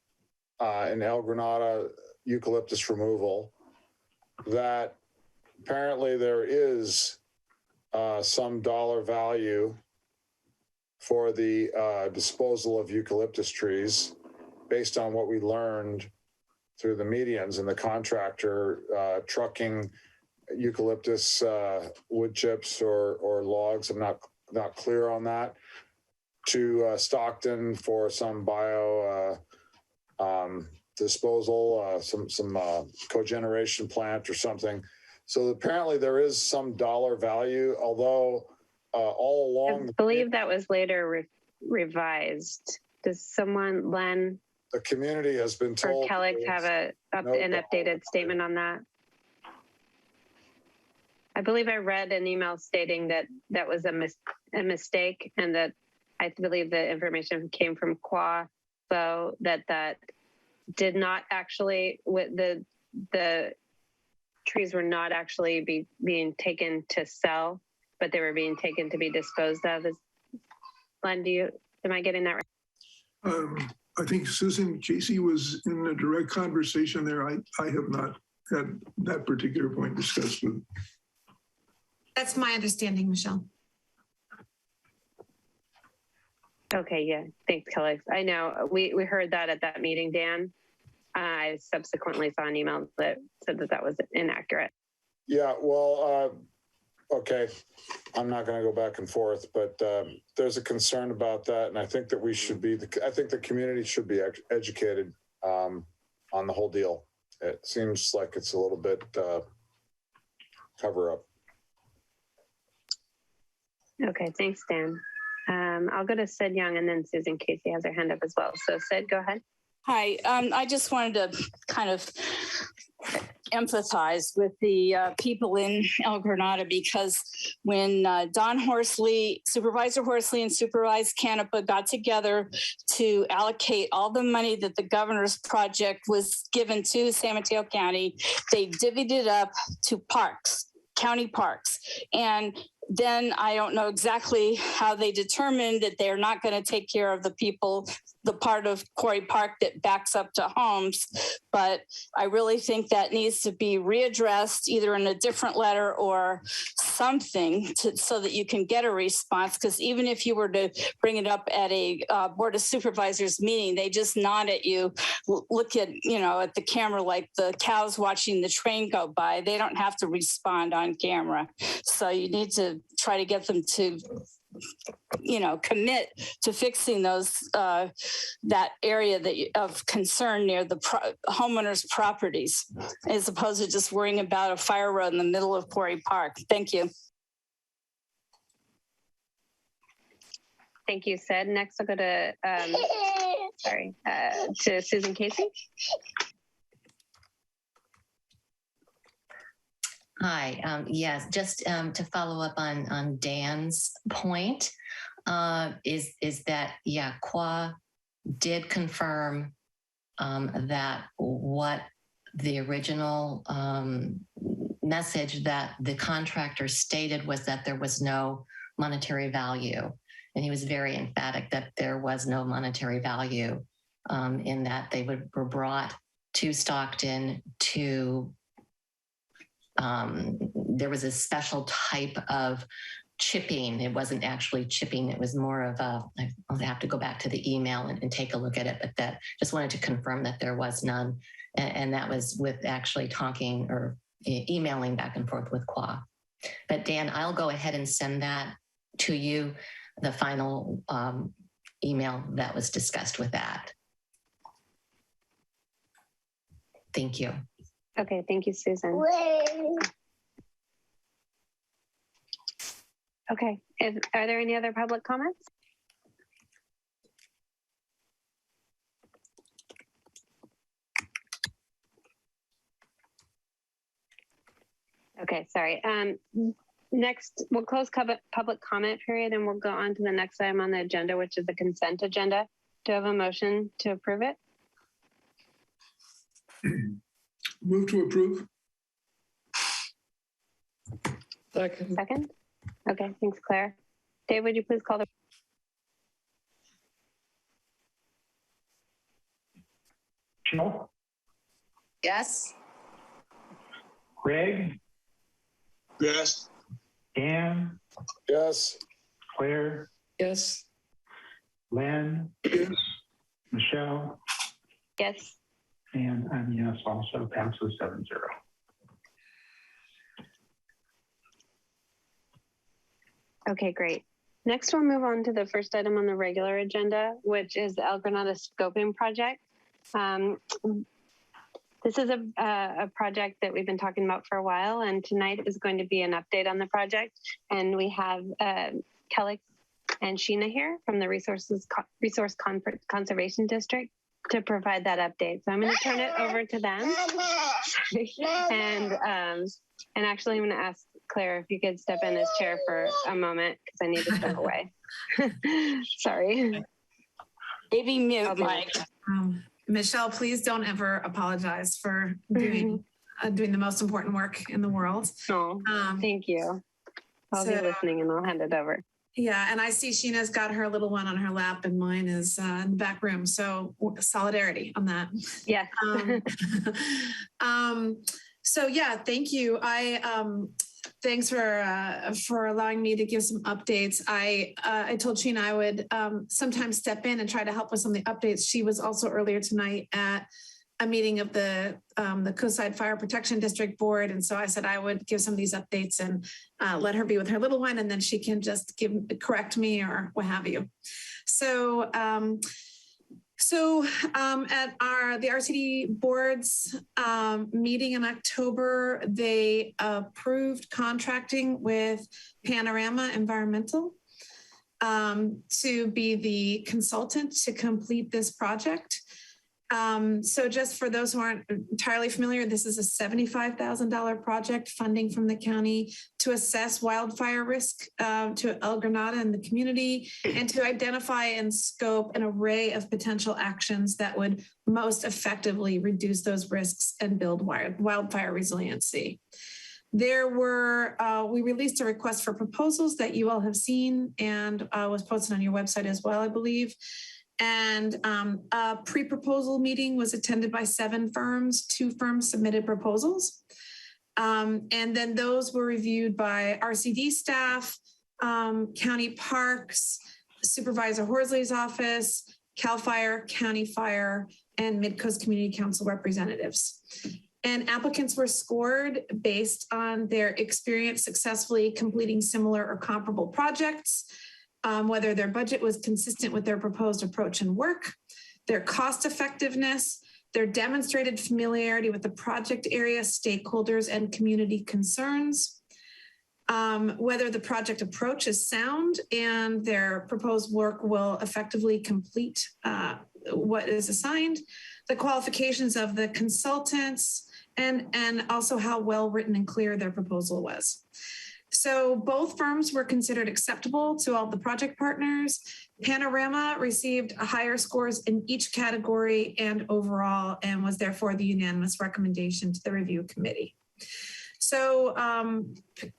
in El Granada eucalyptus removal, that apparently there is some dollar value for the disposal of eucalyptus trees based on what we learned through the medians and the contractor trucking eucalyptus wood chips or logs. I'm not clear on that, to Stockton for some bio disposal, some cogeneration plant or something. So apparently there is some dollar value, although all along. I believe that was later revised. Does someone, Len? The community has been told. Or Kellex have an updated statement on that? I believe I read an email stating that that was a mistake, and that I believe the information came from Qua, so that did not actually, the trees were not actually being taken to sell, but they were being taken to be disposed of. Len, am I getting that right? I think Susan Casey was in a direct conversation there. I have not had that particular point discussed with. That's my understanding, Michelle. Okay, yeah, thanks, Kellex. I know we heard that at that meeting, Dan. I subsequently saw an email that said that was inaccurate. Yeah, well, okay. I'm not going to go back and forth, but there's a concern about that. And I think that I think the community should be educated on the whole deal. It seems like it's a little bit cover up. Okay, thanks, Dan. I'll go to Sid Young, and then Susan Casey has her hand up as well. So Sid, go ahead. Hi, I just wanted to kind of empathize with the people in El Granada, because when Don Horsley, Supervisor Horsley and Supervisor Canepa got together to allocate all the money that the governor's project was given to San Mateo County, they divvied it up to parks, county parks. And then I don't know exactly how they determined that they're not going to take care of the people, the part of Quarry Park that backs up to homes. But I really think that needs to be readdressed either in a different letter or something so that you can get a response. Because even if you were to bring it up at a Board of Supervisors meeting, they just nod at you, look at, at the camera like the cows watching the train go by. They don't have to respond on camera. So you need to try to get them to commit to fixing those that area of concern near the homeowners' properties, as opposed to just worrying about a fire road in the middle of Quarry Park. Thank you. Thank you, Sid. Next, I'll go to to Susan Casey. Hi, yes, just to follow up on Dan's point, is that, Qua did confirm that what the original message that the contractor stated was that there was no monetary value. And he was very emphatic that there was no monetary value, in that they were brought to Stockton to, there was a special type of chipping. It wasn't actually chipping. It was more of I'll have to go back to the email and take a look at it, but that just wanted to confirm that there was none. And that was with actually talking or emailing back and forth with Qua. But Dan, I'll go ahead and send that to you, the final email that was discussed with that. Thank you. Okay, thank you, Susan. Okay, are there any other public comments? Okay, sorry. Next, we'll close public comment period and we'll go on to the next item on the agenda, which is the consent agenda. Do I have a motion to approve it? Move to approve. Second? Okay, thanks, Claire. Dave, would you please call the... Jill, Yes. Greg, Yes. Dan, Yes. Claire, Yes. Len, Yes. Michelle, Yes. and I'm yes, also passes 7-0. Okay, great. Next, we'll move on to the first item on the regular agenda, which is the El Granada scoping project. This is a project that we've been talking about for a while, and tonight is going to be an update on the project. And we have Kelly and Sheena here from the Resource Conservation District to provide that update. So I'm going to turn it over to them. And actually, I'm going to ask Claire if you could step in as chair for a moment because I need to step away. Sorry. Maybe mute, Mike. Michelle, please don't ever apologize for doing the most important work in the world. Oh, thank you. I'll be listening and I'll hand it over. Yeah, and I see Sheena's got her little one on her lap and mine is in the back room. So solidarity on that. Yes. So yeah, thank you. Thanks for allowing me to give some updates. I told Sheena I would sometimes step in and try to help with some of the updates. She was also earlier tonight at a meeting of the Coastside Fire Protection District Board. And so I said I would give some of these updates and let her be with her little one, and then she can just correct me or what have you. So at the RCD board's meeting in October, they approved contracting with Panorama Environmental to be the consultant to complete this project. So just for those who aren't entirely familiar, this is a $75,000 project funding from the county to assess wildfire risk to El Granada and the community, and to identify and scope an array of potential actions that would most effectively reduce those risks and build wildfire resiliency. We released a request for proposals that you all have seen and was posted on your website as well, I believe. And a pre-proposal meeting was attended by 7 firms. 2 firms submitted proposals. And then those were reviewed by RCD staff, county parks, Supervisor Horsley's office, CAL FIRE, County Fire, and Midcoast Community Council representatives. And applicants were scored based on their experience successfully completing similar or comparable projects, whether their budget was consistent with their proposed approach and work, their cost effectiveness, their demonstrated familiarity with the project area, stakeholders, and community concerns, whether the project approach is sound and their proposed work will effectively complete what is assigned, the qualifications of the consultants, and also how well written and clear their proposal was. So both firms were considered acceptable to all the project partners. Panorama received higher scores in each category and overall, and was therefore the unanimous recommendation to the review committee. So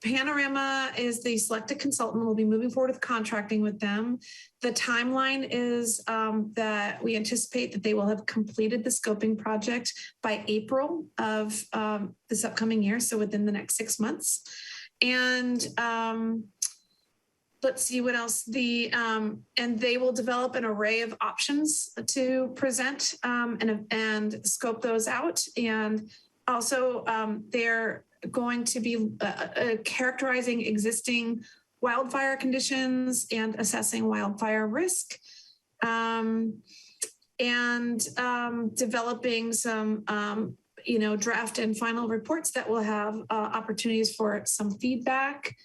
Panorama is the selected consultant. We'll be moving forward with contracting with them. The timeline is that we anticipate that they will have completed the scoping project by April of this upcoming year, so within the next 6 months. And let's see what else. And they will develop an array of options to present and scope those out. And also, they're going to be characterizing existing wildfire conditions and assessing wildfire risk, and developing some, draft and final reports that will have opportunities for some feedback.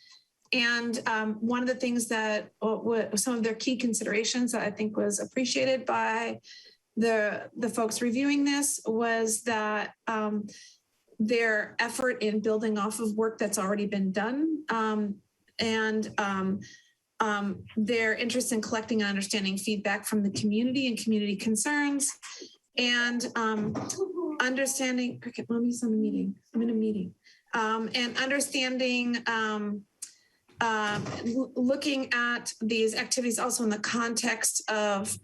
And one of the things that some of their key considerations that I think was appreciated by the folks reviewing this was that their effort in building off of work that's already been done, and their interest in collecting and understanding feedback from the community and community concerns, and understanding. Okay, mommy's on a meeting. I'm in a meeting, and understanding. Looking at these activities also in the context of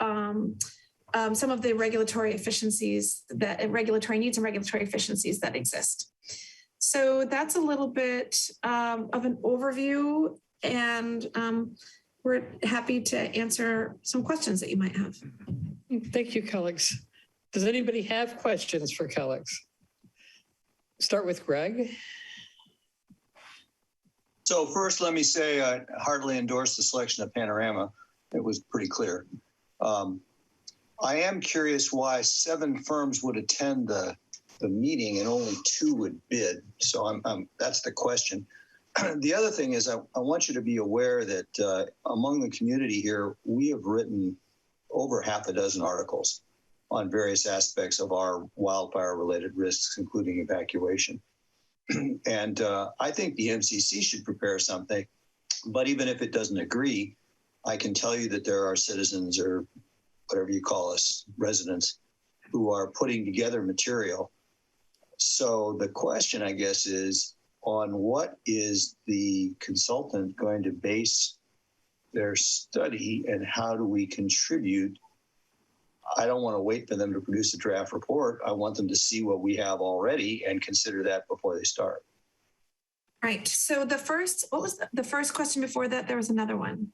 some of the regulatory efficiencies regulatory needs and regulatory efficiencies that exist. So that's a little bit of an overview, and we're happy to answer some questions that you might have. Thank you, colleagues. Does anybody have questions for colleagues? Start with Greg. So first, let me say I heartily endorse the selection of Panorama. It was pretty clear. I am curious why 7 firms would attend the meeting and only 2 would bid. So that's the question. The other thing is I want you to be aware that among the community here, we have written over half a dozen articles on various aspects of our wildfire-related risks, including evacuation. And I think the MCC should prepare something, but even if it doesn't agree, I can tell you that there are citizens, or whatever you call us, residents, who are putting together material. So the question, I guess, is on what is the consultant going to base their study, and how do we contribute? I don't want to wait for them to produce a draft report. I want them to see what we have already and consider that before they start. Right. So what was the first question before that? There was another one.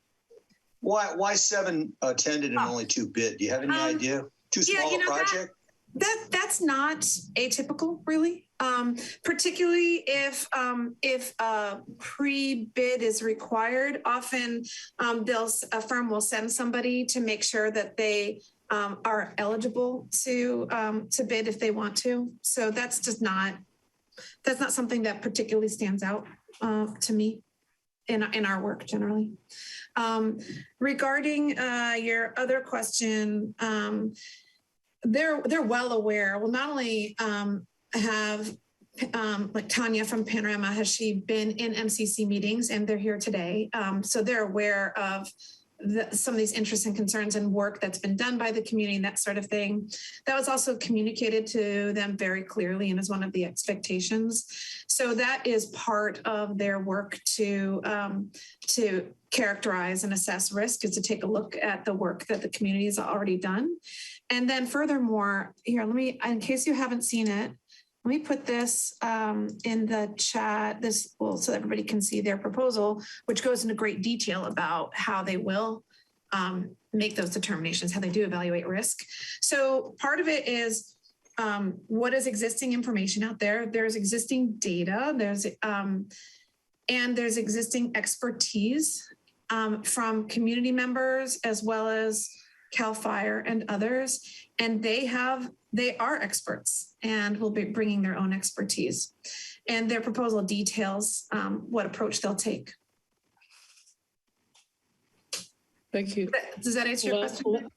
Why 7 attended and only 2 bid? Do you have any idea? Too small a project? That's not atypical, really. Particularly if pre-bid is required. Often a firm will send somebody to make sure that they are eligible to bid if they want to. So that's not something that particularly stands out to me in our work generally. Regarding your other question, they're well aware. We'll not only have like Tanya from Panorama, has she been in MCC meetings, and they're here today. So they're aware of some of these interests and concerns and work that's been done by the community and that sort of thing. That was also communicated to them very clearly and is one of the expectations. So that is part of their work to characterize and assess risk, is to take a look at the work that the community has already done. And then furthermore, here, in case you haven't seen it, let me put this in the chat, so everybody can see their proposal, which goes into great detail about how they will make those determinations, how they do evaluate risk. So part of it is what is existing information out there. There's existing data, there's existing expertise from community members as well as CAL FIRE and others, and they are experts and will be bringing their own expertise. And their proposal details what approach they'll take. Thank you. Does that answer your question?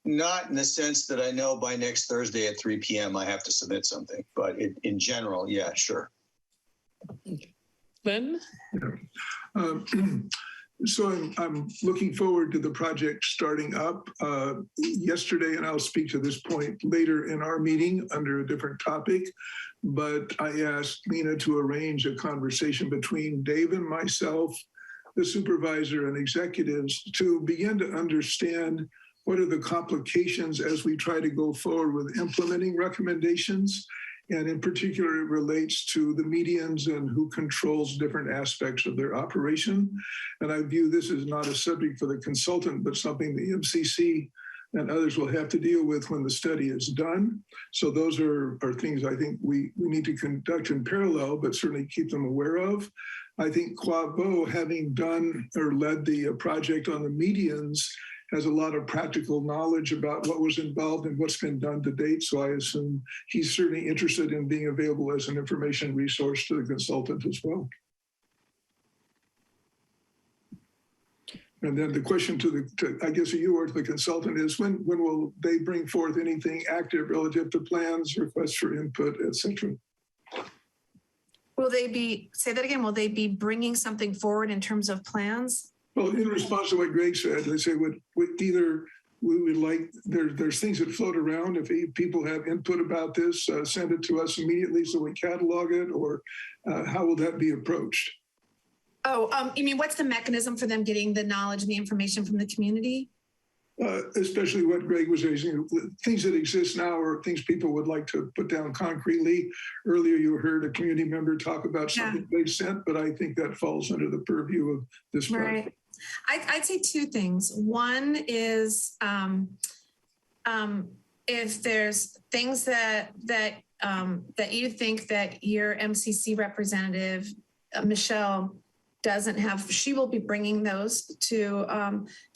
Not in the sense that I know by next Thursday at 3 p.m. I have to submit something, but in general, yeah, sure. Ben? So I'm looking forward to the project starting up. Yesterday, and I'll speak to this point later in our meeting under a different topic, but I asked Lena to arrange a conversation between Dave and myself, the supervisor and executives, to begin to understand what are the complications as we try to go forward with implementing recommendations. And in particular, it relates to the medians and who controls different aspects of their operation. And I view this as not a subject for the consultant, but something the MCC and others will have to deal with when the study is done. So those are things I think we need to conduct in parallel, but certainly keep them aware of. I think Quavo, having done or led the project on the medians, has a lot of practical knowledge about what was involved and what's been done to date. So I assume he's certainly interested in being available as an information resource to the consultant as well. And then the question to I guess you or to the consultant is when will they bring forth anything active relative to plans, requests for input, et cetera? Will they be, say that again, will they be bringing something forward in terms of plans? Well, in response to what Greg said, they say either we would like, there's things that float around. If people have input about this, send it to us immediately so we catalog it, or how will that be approached? Oh, you mean what's the mechanism for them getting the knowledge and the information from the community? Especially what Greg was raising, things that exist now or things people would like to put down concretely. Earlier, you heard a community member talk about something they sent, but I think that falls under the purview of this project. Right. I'd say two things. One is if there's things that you think that your MCC representative, Michelle, doesn't have, she will be bringing those to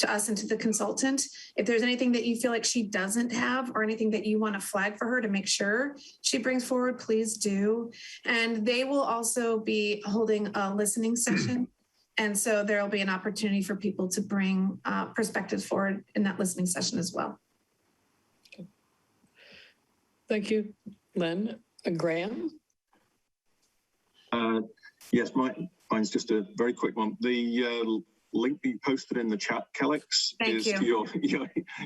us and to the consultant. If there's anything that you feel like she doesn't have or anything that you want to flag for her to make sure she brings forward, please do. And they will also be holding a listening session. And so there'll be an opportunity for people to bring perspectives forward in that listening session as well. Okay. Thank you, Len. Graham? Yes, mine's just a very quick one. The link you posted in the chat, Kellex, is to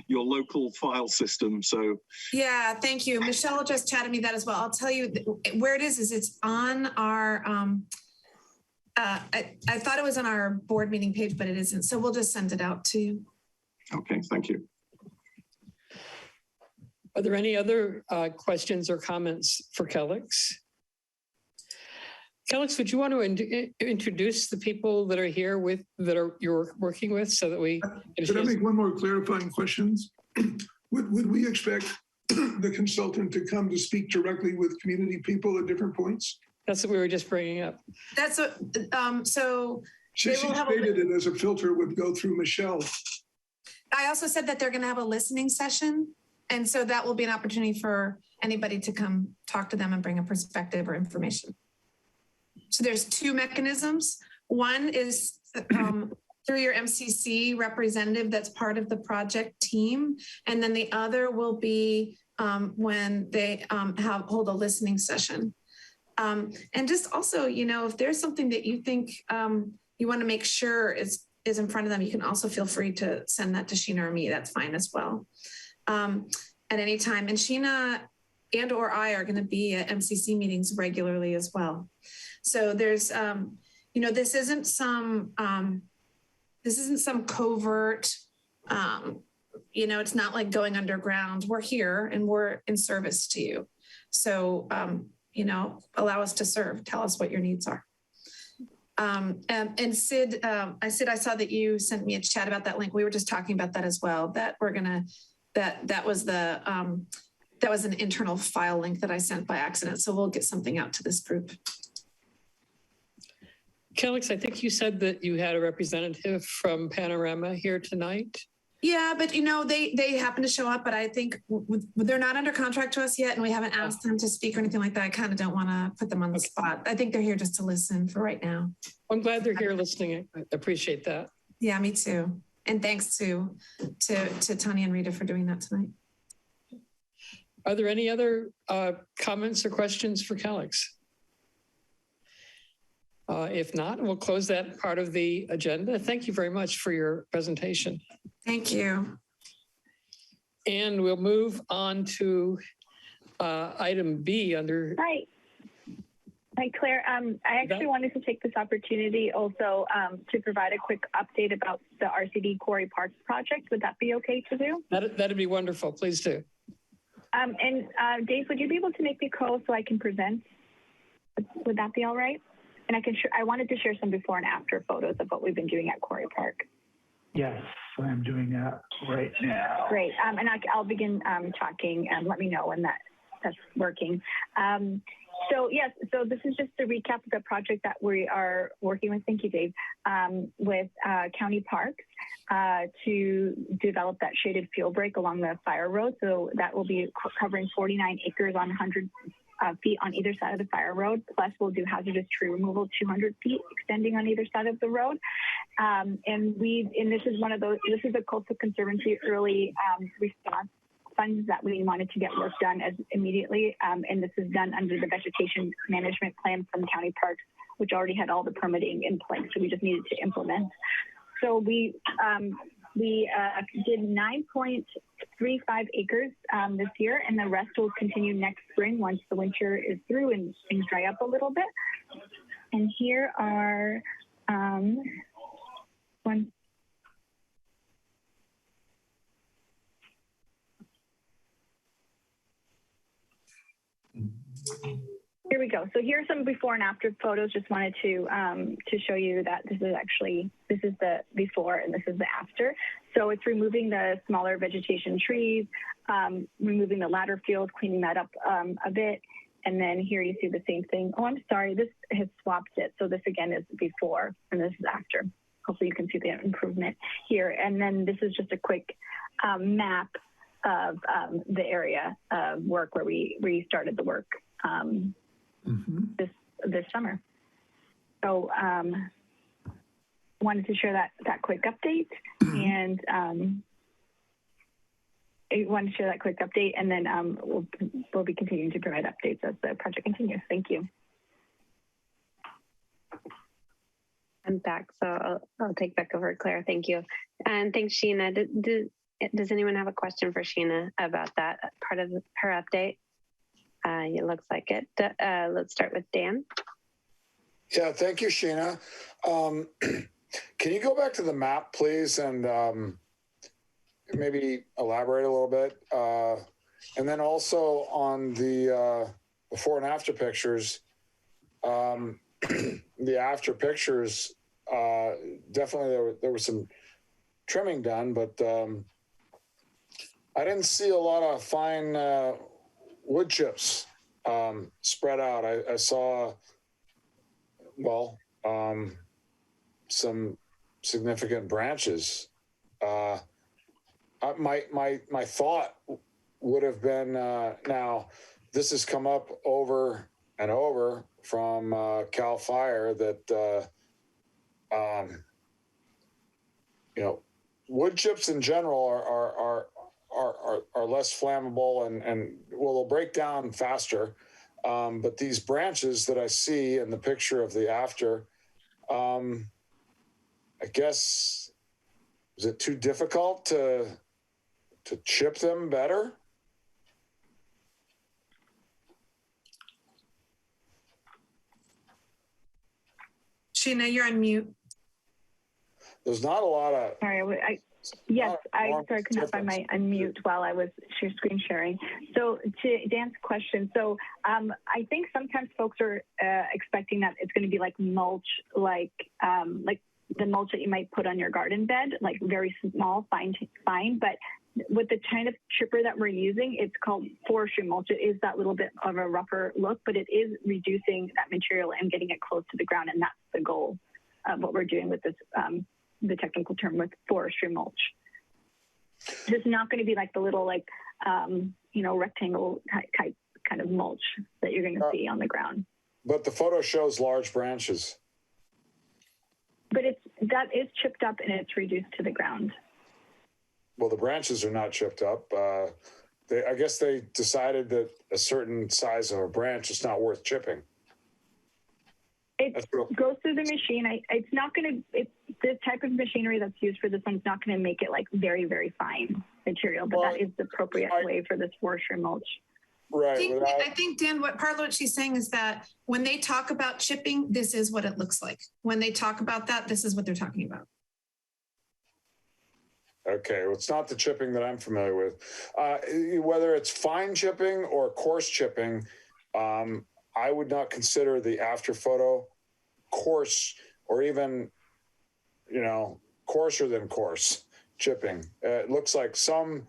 your local file system. So yeah, thank you. Michelle just chatted me that as well. I'll tell you where it is it's on our, I thought it was on our board meeting page, but it isn't. So we'll just send it out to you. Okay, thank you. Are there any other questions or comments for Kellex? Kellex, would you want to introduce the people that are here you're working with so that we... Could I make one more clarifying question? Would we expect the consultant to come to speak directly with community people at different points? That's what we were just bringing up. That's what, so... She stated it as a filter would go through Michelle. I also said that they're going to have a listening session. And so that will be an opportunity for anybody to come talk to them and bring a perspective or information. So there's two mechanisms. One is through your MCC representative that's part of the project team. And then the other will be when they hold a listening session. And just also, if there's something that you think you want to make sure is in front of them, you can also feel free to send that to Sheena or me. That's fine as well. At any time. And Sheena and or I are going to be at MCC meetings regularly as well. So there's, this isn't some covert, it's not like going underground. We're here and we're in service to you. So, allow us to serve. Tell us what your needs are. And Sid, I saw that you sent me a chat about that link. We were just talking about that as well, that we're going to, that was an internal file link that I sent by accident. So we'll get something out to this group. Kellex, I think you said that you had a representative from Panorama here tonight. Yeah, but they happen to show up, but I think they're not under contract to us yet, and we haven't asked them to speak or anything like that. I kind of don't want to put them on the spot. I think they're here just to listen for right now. I'm glad they're here listening. I appreciate that. Yeah, me too. And thanks to Tanya and Rita for doing that tonight. Are there any other comments or questions for Kellex? If not, we'll close that part of the agenda. Thank you very much for your presentation. Thank you. And we'll move on to item B under Hi, Claire. I actually wanted to take this opportunity also to provide a quick update about the RCD Quarry Park project. Would that be okay to do? That'd be wonderful. Please do. Dave, would you be able to make me co so I can present? Would that be all right? And I wanted to share some before and after photos of what we've been doing at Quarry Park. Yes, I'm doing that right now. Great. And I'll begin talking and let me know when that's working. So yes, so this is just to recap of the project that we are working with, thank you, Dave, with County Parks to develop that shaded fuel break along the fire road. So that will be covering 49 acres on 100 feet on either side of the fire road. Plus we'll do hazardous tree removal 200 feet extending on either side of the road. And this is one of those, this is a Coastal Conservancy early response funds that we wanted to get work done as immediately. And this is done under the vegetation management plan from County Parks, which already had all the permitting in place. So we just needed to implement. So we did 9.35 acres this year, and the rest will continue next spring once the winter is through and things dry up a little bit. And here are Here we go. So here are some before and after photos. Just wanted to show you that this is the before and this is the after. So it's removing the smaller vegetation trees, removing the ladder fields, cleaning that up a bit. And then here you see the same thing. Oh, I'm sorry, this has swapped it. So this again is before and this is after. Hopefully you can see the improvement here. And then this is just a quick map of the area of work where we started the work this summer. So wanted to share that quick update and then we'll be continuing to provide updates as the project continues. Thank you. I'm back, so I'll take back over, Claire. Thank you. And thanks, Sheena. Does anyone have a question for Sheena about that part of her update? It looks like it. Let's start with Dan. Yeah, thank you, Sheena. Can you go back to the map, please, and maybe elaborate a little bit? And then also on the before and after pictures, the after pictures, definitely there was some trimming done, but I didn't see a lot of fine wood chips spread out. I saw, well, some significant branches. My thought would have been, now this has come up over and over from CAL FIRE that, wood chips in general are less flammable and will break down faster. But these branches that I see in the picture of the after, I guess, is it too difficult to chip them better? Sheena, you're on mute. There's not a lot of. Sorry, I could not find my unmute while I was screen sharing. So to Dan's question, so I think sometimes folks are expecting that it's going to be like mulch, like the mulch that you might put on your garden bed, like very small, fine. But with the kind of chipper that we're using, it's called forestry mulch. It is that little bit of a rougher look, but it is reducing that material and getting it close to the ground, and that's the goal of what we're doing with this. The technical term with forestry mulch. It's not going to be like the little rectangle type kind of mulch that you're going to see on the ground. But the photo shows large branches. But that is chipped up and it's reduced to the ground. Well, the branches are not chipped up. I guess they decided that a certain size of a branch is not worth chipping. It goes through the machine. It's not going to, the type of machinery that's used for this one is not going to make it like very, very fine material, but that is the appropriate way for this forestry mulch. Right. Without, I think, Dan, part of what she's saying is that when they talk about chipping, this is what it looks like. When they talk about that, this is what they're talking about. okay, well, it's not the chipping that I'm familiar with. Whether it's fine chipping or coarse chipping, I would not consider the after photo coarse or even, coarser than coarse chipping. It looks like some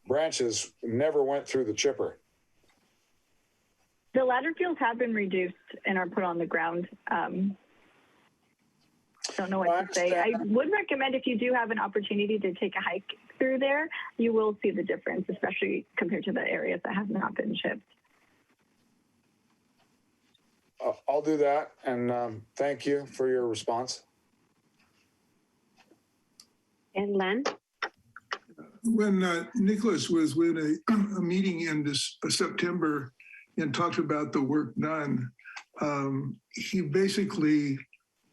branches never went through the chipper. The ladder fields have been reduced and are put on the ground. Don't know what to say. I would recommend if you do have an opportunity to take a hike through there, you will see the difference, especially compared to the areas that have not been chipped. I'll do that, and thank you for your response. And Len? When Nicholas was with a meeting in September and talked about the work done, he basically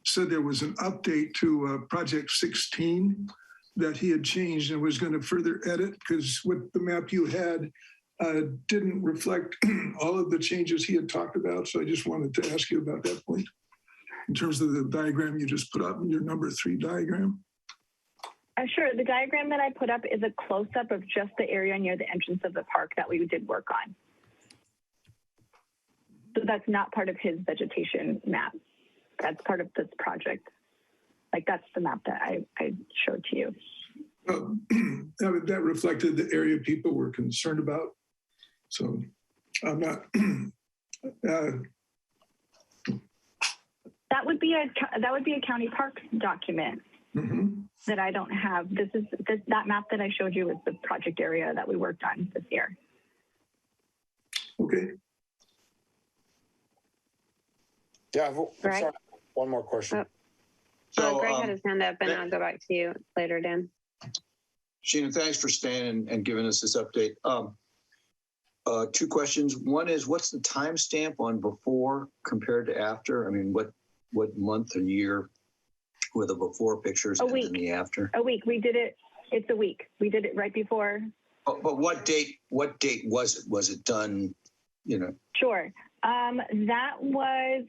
said there was an update to Project 16 that he had changed and was going to further edit, because what the map you had didn't reflect all of the changes he had talked about. So I just wanted to ask you about that point in terms of the diagram you just put up in your number 3 diagram. Sure. The diagram that I put up is a close-up of just the area near the entrance of the park that we did work on. So that's not part of his vegetation map. That's part of this project. Like, that's the map that I showed to you. That reflected the area people were concerned about. So I'm not. That would be a county park document. Mm-hmm. That I don't have. That map that I showed you is the project area that we worked on this year. Okay. Yeah. Sorry. One more question. So Greg had his hand up, and I'll go back to you later, Dan. Sheena, thanks for staying and giving us this update. 2 questions. One is, what's the timestamp on before compared to after? I mean, what month or year were the before pictures and then the after? A week. We did it. It's a week. We did it right before. But what date was it? Was it done, Sure. That was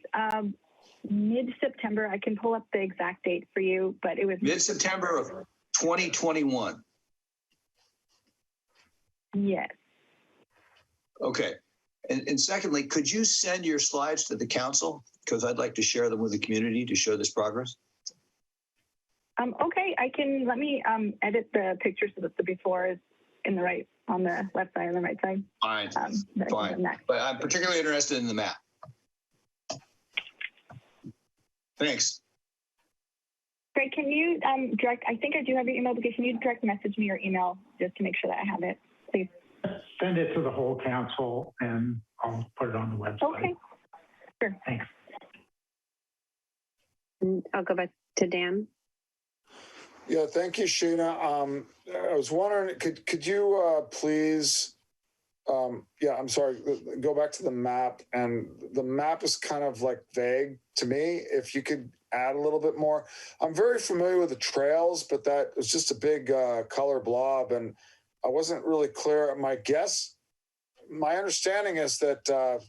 mid-September. I can pull up the exact date for you, but it was mid-September of 2021. Yes. Okay. And secondly, could you send your slides to the council? Because I'd like to share them with the community to show this progress. Okay, let me edit the picture so that the before is on the left side and the right side. Fine, fine. But I'm particularly interested in the map. Thanks. Greg, can you I think I do have your email, but can you direct message me your email just to make sure that I have it, please? Send it to the whole council and I'll put it on the website. Okay, sure. Thanks. I'll go back to Dan. Yeah, thank you, Sheena. I was wondering, could you please, I'm sorry, go back to the map. And the map is kind of like vague to me. If you could add a little bit more. I'm very familiar with the trails, but that was just a big color blob, and I wasn't really clear. My understanding is that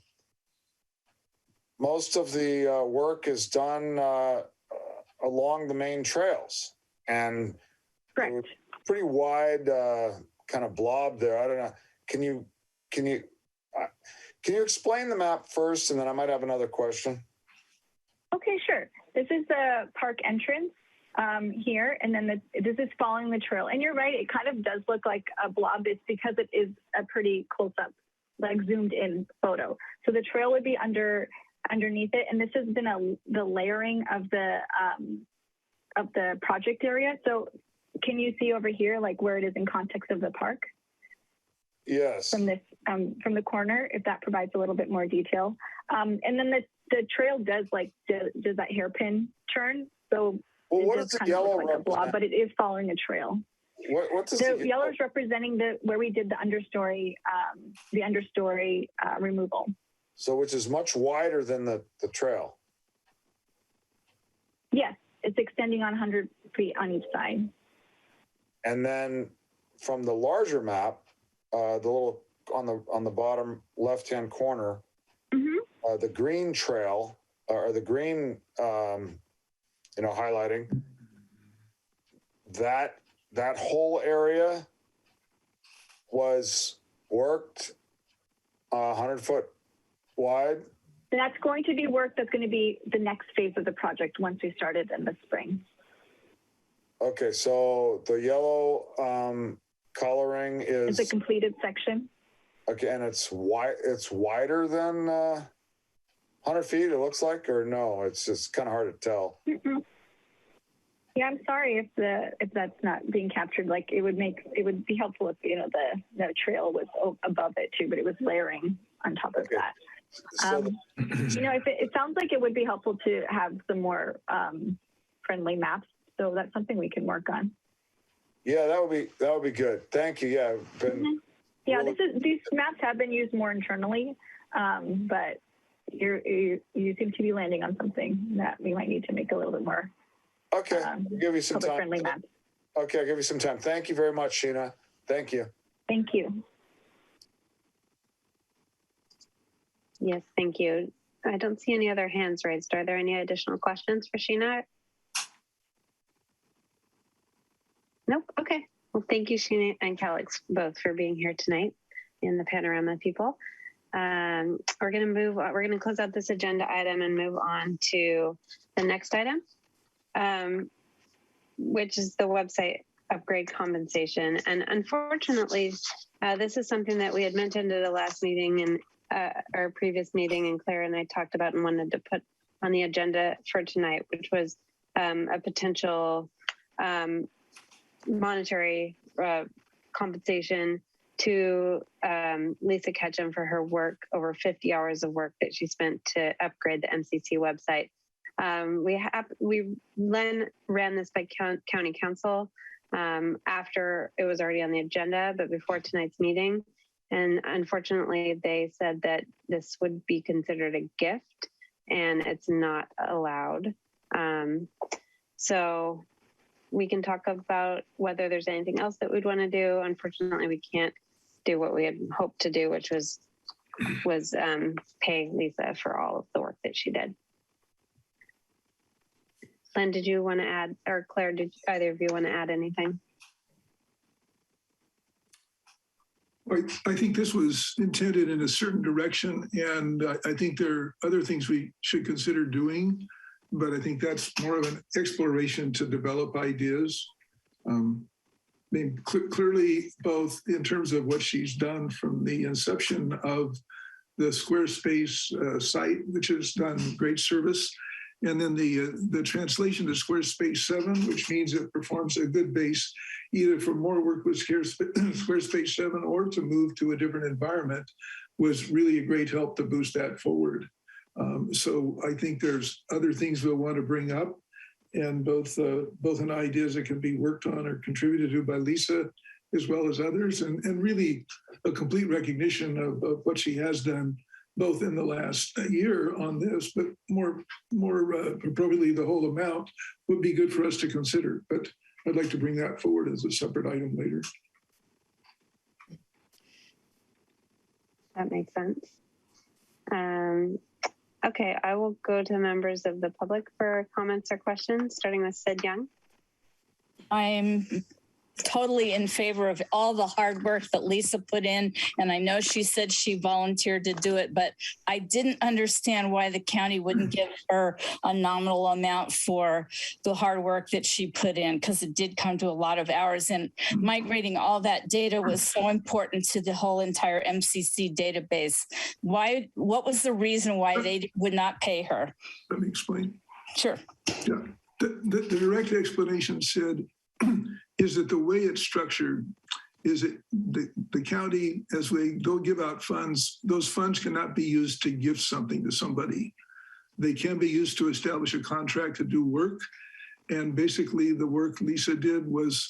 most of the work is done along the main trails. And pretty wide kind of blob there. I don't know. Can you explain the map first, and then I might have another question? Okay, sure. This is the park entrance here, and then this is following the trail. And you're right, it kind of does look like a blob. It's because it is a pretty close up, like zoomed in photo. So the trail would be underneath it, and this has been the layering of the project area. So can you see over here, like where it is in context of the park? Yes. From this, from the corner, if that provides a little bit more detail. And then the trail does that hairpin turn. So what is the yellow like a blob, but it is following a trail. What does the yellow is representing where we did the understory removal. So which is much wider than the trail. Yes, it's extending on 100 feet on each side. And then from the larger map, the little on the bottom left-hand corner, Mm-hmm. the green trail or the green, highlighting that whole area was worked 100-foot wide. That's going to be work that's going to be the next phase of the project once we started in the spring. Okay, so the yellow coloring is It's a completed section. okay, and it's wider than 100 feet. It looks like, or no? It's just kind of hard to tell. Mm-mm. Yeah, I'm sorry if that's not being captured. Like it would be helpful if the trail was above it too, but it was layering on top of that. So If it sounds like it would be helpful to have some more friendly maps. So that's something we can work on. yeah, that would be good. Thank you. Yeah, Yeah, these maps have been used more internally, but you seem to be landing on something that we might need to make a little bit more. Okay, I'll give you some time. Friendly maps. Okay, I'll give you some time. Thank you very much, Sheena. Thank you. Thank you. Yes, thank you. I don't see any other hands raised. Are there any additional questions for Sheena? Nope. Okay. Well, thank you, Sheena and Calix, both for being here tonight and the Panorama people. We're going to close out this agenda item and move on to the next item, which is the website upgrade compensation. And unfortunately, this is something that we had mentioned at the last meeting and our previous meeting, and Claire and I talked about and wanted to put on the agenda for tonight, which was a potential monetary compensation to Lisa Ketchum for her work, over 50 hours of work that she spent to upgrade the MCC website. We ran this by county council after it was already on the agenda, but before tonight's meeting. And unfortunately, they said that this would be considered a gift and it's not allowed. So we can talk about whether there's anything else that we'd want to do. Unfortunately, we can't do what we had hoped to do, which was pay Lisa for all of the work that she did. Len, did you want to add, or Claire, did either of you want to add anything? I think this was intended in a certain direction, and I think there are other things we should consider doing, but I think that's more of an exploration to develop ideas. Clearly, both in terms of what she's done from the inception of the Squarespace site, which has done great service, and then the translation to Squarespace 7, which means it performs a good base either for more work with Squarespace 7 or to move to a different environment, was really a great help to boost that forward. So I think there's other things we'll want to bring up, and both in ideas that can be worked on or contributed to by Lisa as well as others, and really a complete recognition of what she has done both in the last year on this, but more appropriately, the whole amount would be good for us to consider. But I'd like to bring that forward as a separate item later. That makes sense. Okay, I will go to members of the public for comments or questions, starting with Sid Young. I'm totally in favor of all the hard work that Lisa put in. And I know she said she volunteered to do it, but I didn't understand why the county wouldn't give her a nominal amount for the hard work that she put in, because it did come to a lot of hours, and migrating all that data was so important to the whole entire MCC database. What was the reason why they would not pay her? Let me explain. Sure. Yeah, the direct explanation said, is that the way it's structured is that the county, as we go give out funds, those funds cannot be used to give something to somebody. They can be used to establish a contract to do work. And basically the work Lisa did was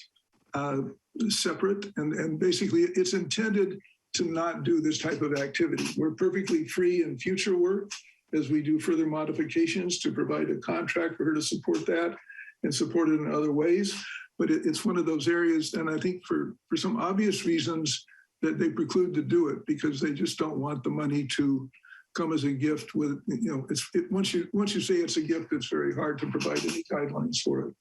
separate. And basically it's intended to not do this type of activity. We're perfectly free in future work as we do further modifications to provide a contract for her to support that and support it in other ways. But it's one of those areas, and I think for some obvious reasons, that they preclude to do it because they just don't want the money to come as a gift with, once you say it's a gift, it's very hard to provide any guidelines for it.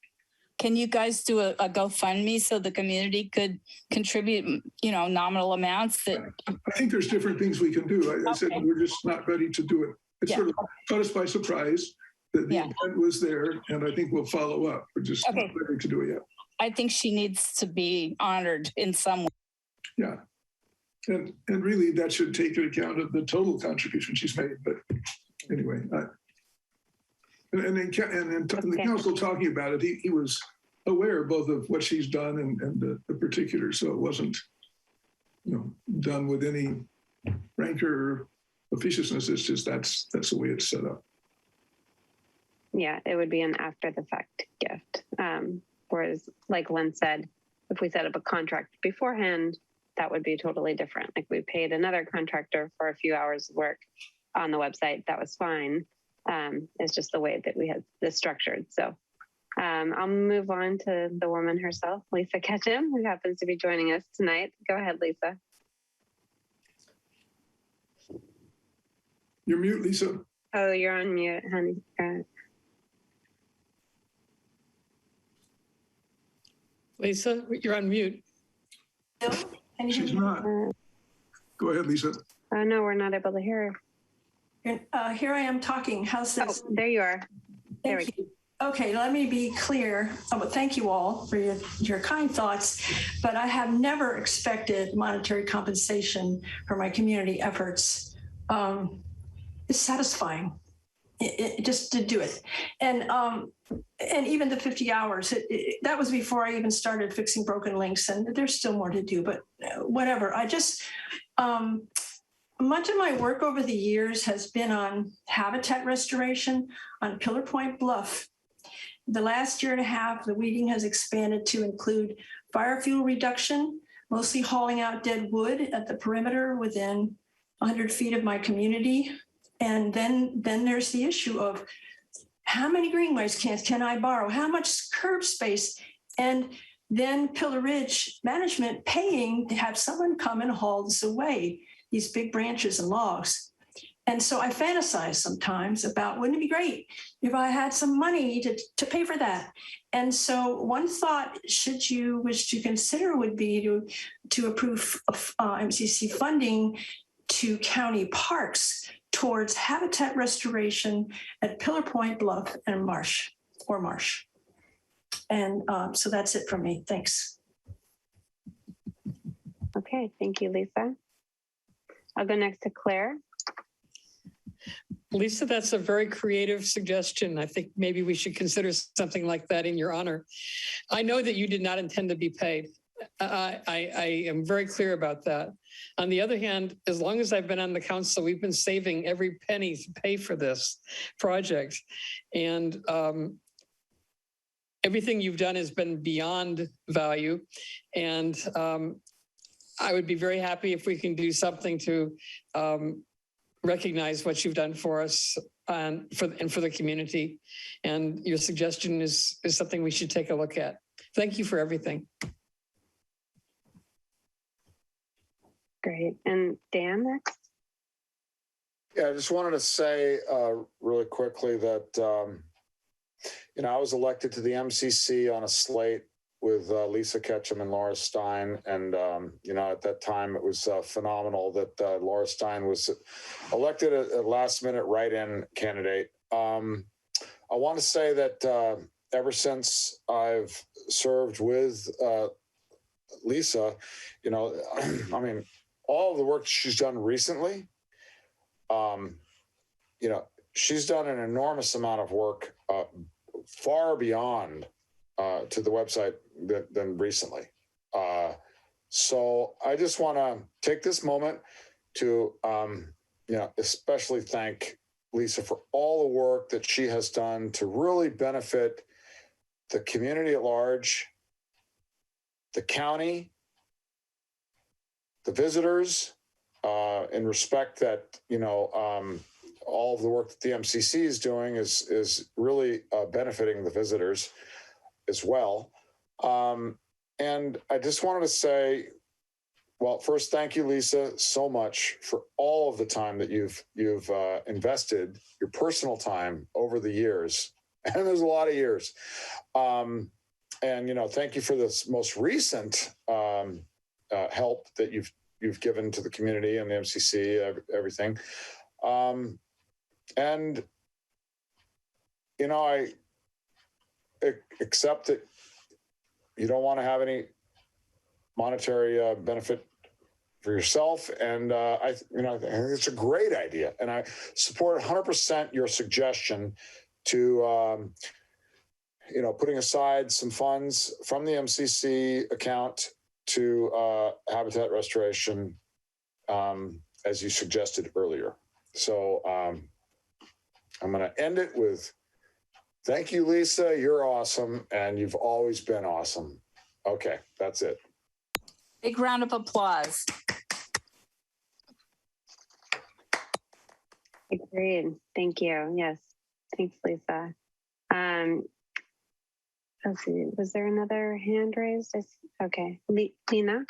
Can you guys do a GoFundMe so the community could contribute, nominal amounts that? I think there's different things we can do. I said, we're just not ready to do it. It sort of caught us by surprise that the intent was there, and I think we'll follow up. We're just not ready to do it yet. I think she needs to be honored in some way. Yeah. And really that should take into account of the total contribution she's made. But anyway, the council talking about it, he was aware both of what she's done and the particulars. So it wasn't, done with any rancor or officiousness. It's just that's the way it's set up. Yeah, it would be an after the fact gift. Whereas, like Len said, if we set up a contract beforehand, that would be totally different. Like we paid another contractor for a few hours of work on the website. That was fine. It's just the way that we had this structured. So I'll move on to the woman herself, Lisa Ketchum, who happens to be joining us tonight. Go ahead, Lisa. You're mute, Lisa. Oh, you're on mute, honey. Lisa, you're on mute. She's not. Go ahead, Lisa. Oh, no, we're not able to hear her. Here I am talking. How's this? Oh, there you are. There Thank you. Okay, let me be clear. Thank you all for your kind thoughts, but I have never expected monetary compensation for my community efforts. It's satisfying. Just to do it. And even the 50 hours, that was before I even started fixing broken links, and there's still more to do, but whatever. I just, much of my work over the years has been on habitat restoration on Pillar Point Bluff. The last year and a half, the weeding has expanded to include fire fuel reduction, mostly hauling out dead wood at the perimeter within 100 feet of my community. And then there's the issue of how many greenways can I borrow? How much curb space? And then Pillar Ridge management paying to have someone come and haul this away, these big branches and logs. And so I fantasize sometimes about, wouldn't it be great if I had some money to pay for that? And so one thought, should you wish to consider, would be to approve MCC funding to county parks towards habitat restoration at Pillar Point, Bluff, and Marsh. And so that's it from me. Thanks. Okay, thank you, Lisa. I'll go next to Claire. Lisa, that's a very creative suggestion. I think maybe we should consider something like that in your honor. I know that you did not intend to be paid. I am very clear about that. On the other hand, as long as I've been on the council, we've been saving every penny to pay for this project. And everything you've done has been beyond value. And I would be very happy if we can do something to recognize what you've done for us and for the community. And your suggestion is something we should take a look at. Thank you for everything. Great. And Dan next? Yeah, I just wanted to say really quickly that, I was elected to the MCC on a slate with Lisa Ketchum and Laura Stein. And, at that time it was phenomenal that Laura Stein was elected a last minute write-in candidate. I want to say that ever since I've served with Lisa, all of the work she's done recently, she's done an enormous amount of work far beyond to the website than recently. So I just want to take this moment to, especially thank Lisa for all the work that she has done to really benefit the community at large, the county, the visitors, in respect that, all of the work that the MCC is doing is really benefiting the visitors as well. And I just wanted to say, Well, first, thank you, Lisa, so much for all of the time that you've invested, your personal time over the years, and there's a lot of years. And thank you for this most recent help that you've given to the community and the MCC, everything. I accept that you don't want to have any monetary benefit for yourself, and I think it's a great idea, and I support 100% your suggestion to putting aside some funds from the MCC account to habitat restoration, as you suggested earlier. So I'm going to end it with thank you, Lisa. You're awesome, and you've always been awesome. Okay, that's it. Big round of applause. Agreed. Thank you. Yes. Thanks, Lisa. Let's see. Was there another hand raised? Okay. Lena?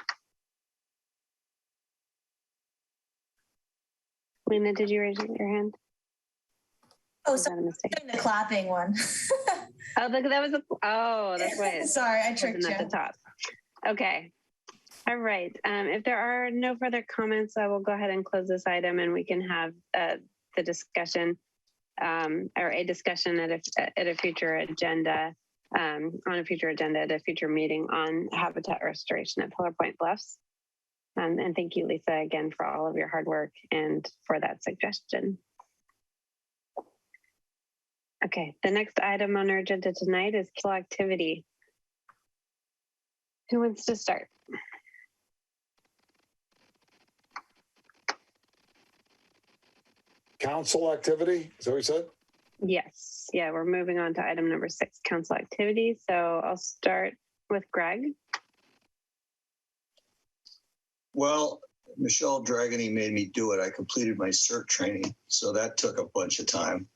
Lena, did you raise your hand? Oh, sorry, the clapping one. Oh, look, that was that's why. Sorry, I tricked you. At the top. Okay. All right. If there are no further comments, I will go ahead and close this item, and we can have the discussion or a discussion at a future agenda, on a future agenda at a future meeting on habitat restoration at Pillar Point Bluffs. And thank you, Lisa, again, for all of your hard work and for that suggestion. Okay, the next item on our agenda tonight is council activity. Who wants to start? Council activity, is that what you said? Yes, yeah, we're moving on to item number 6, council activity. So I'll start with Greg. Well, Michelle Dragony made me do it. I completed my CERT training, so that took a bunch of time.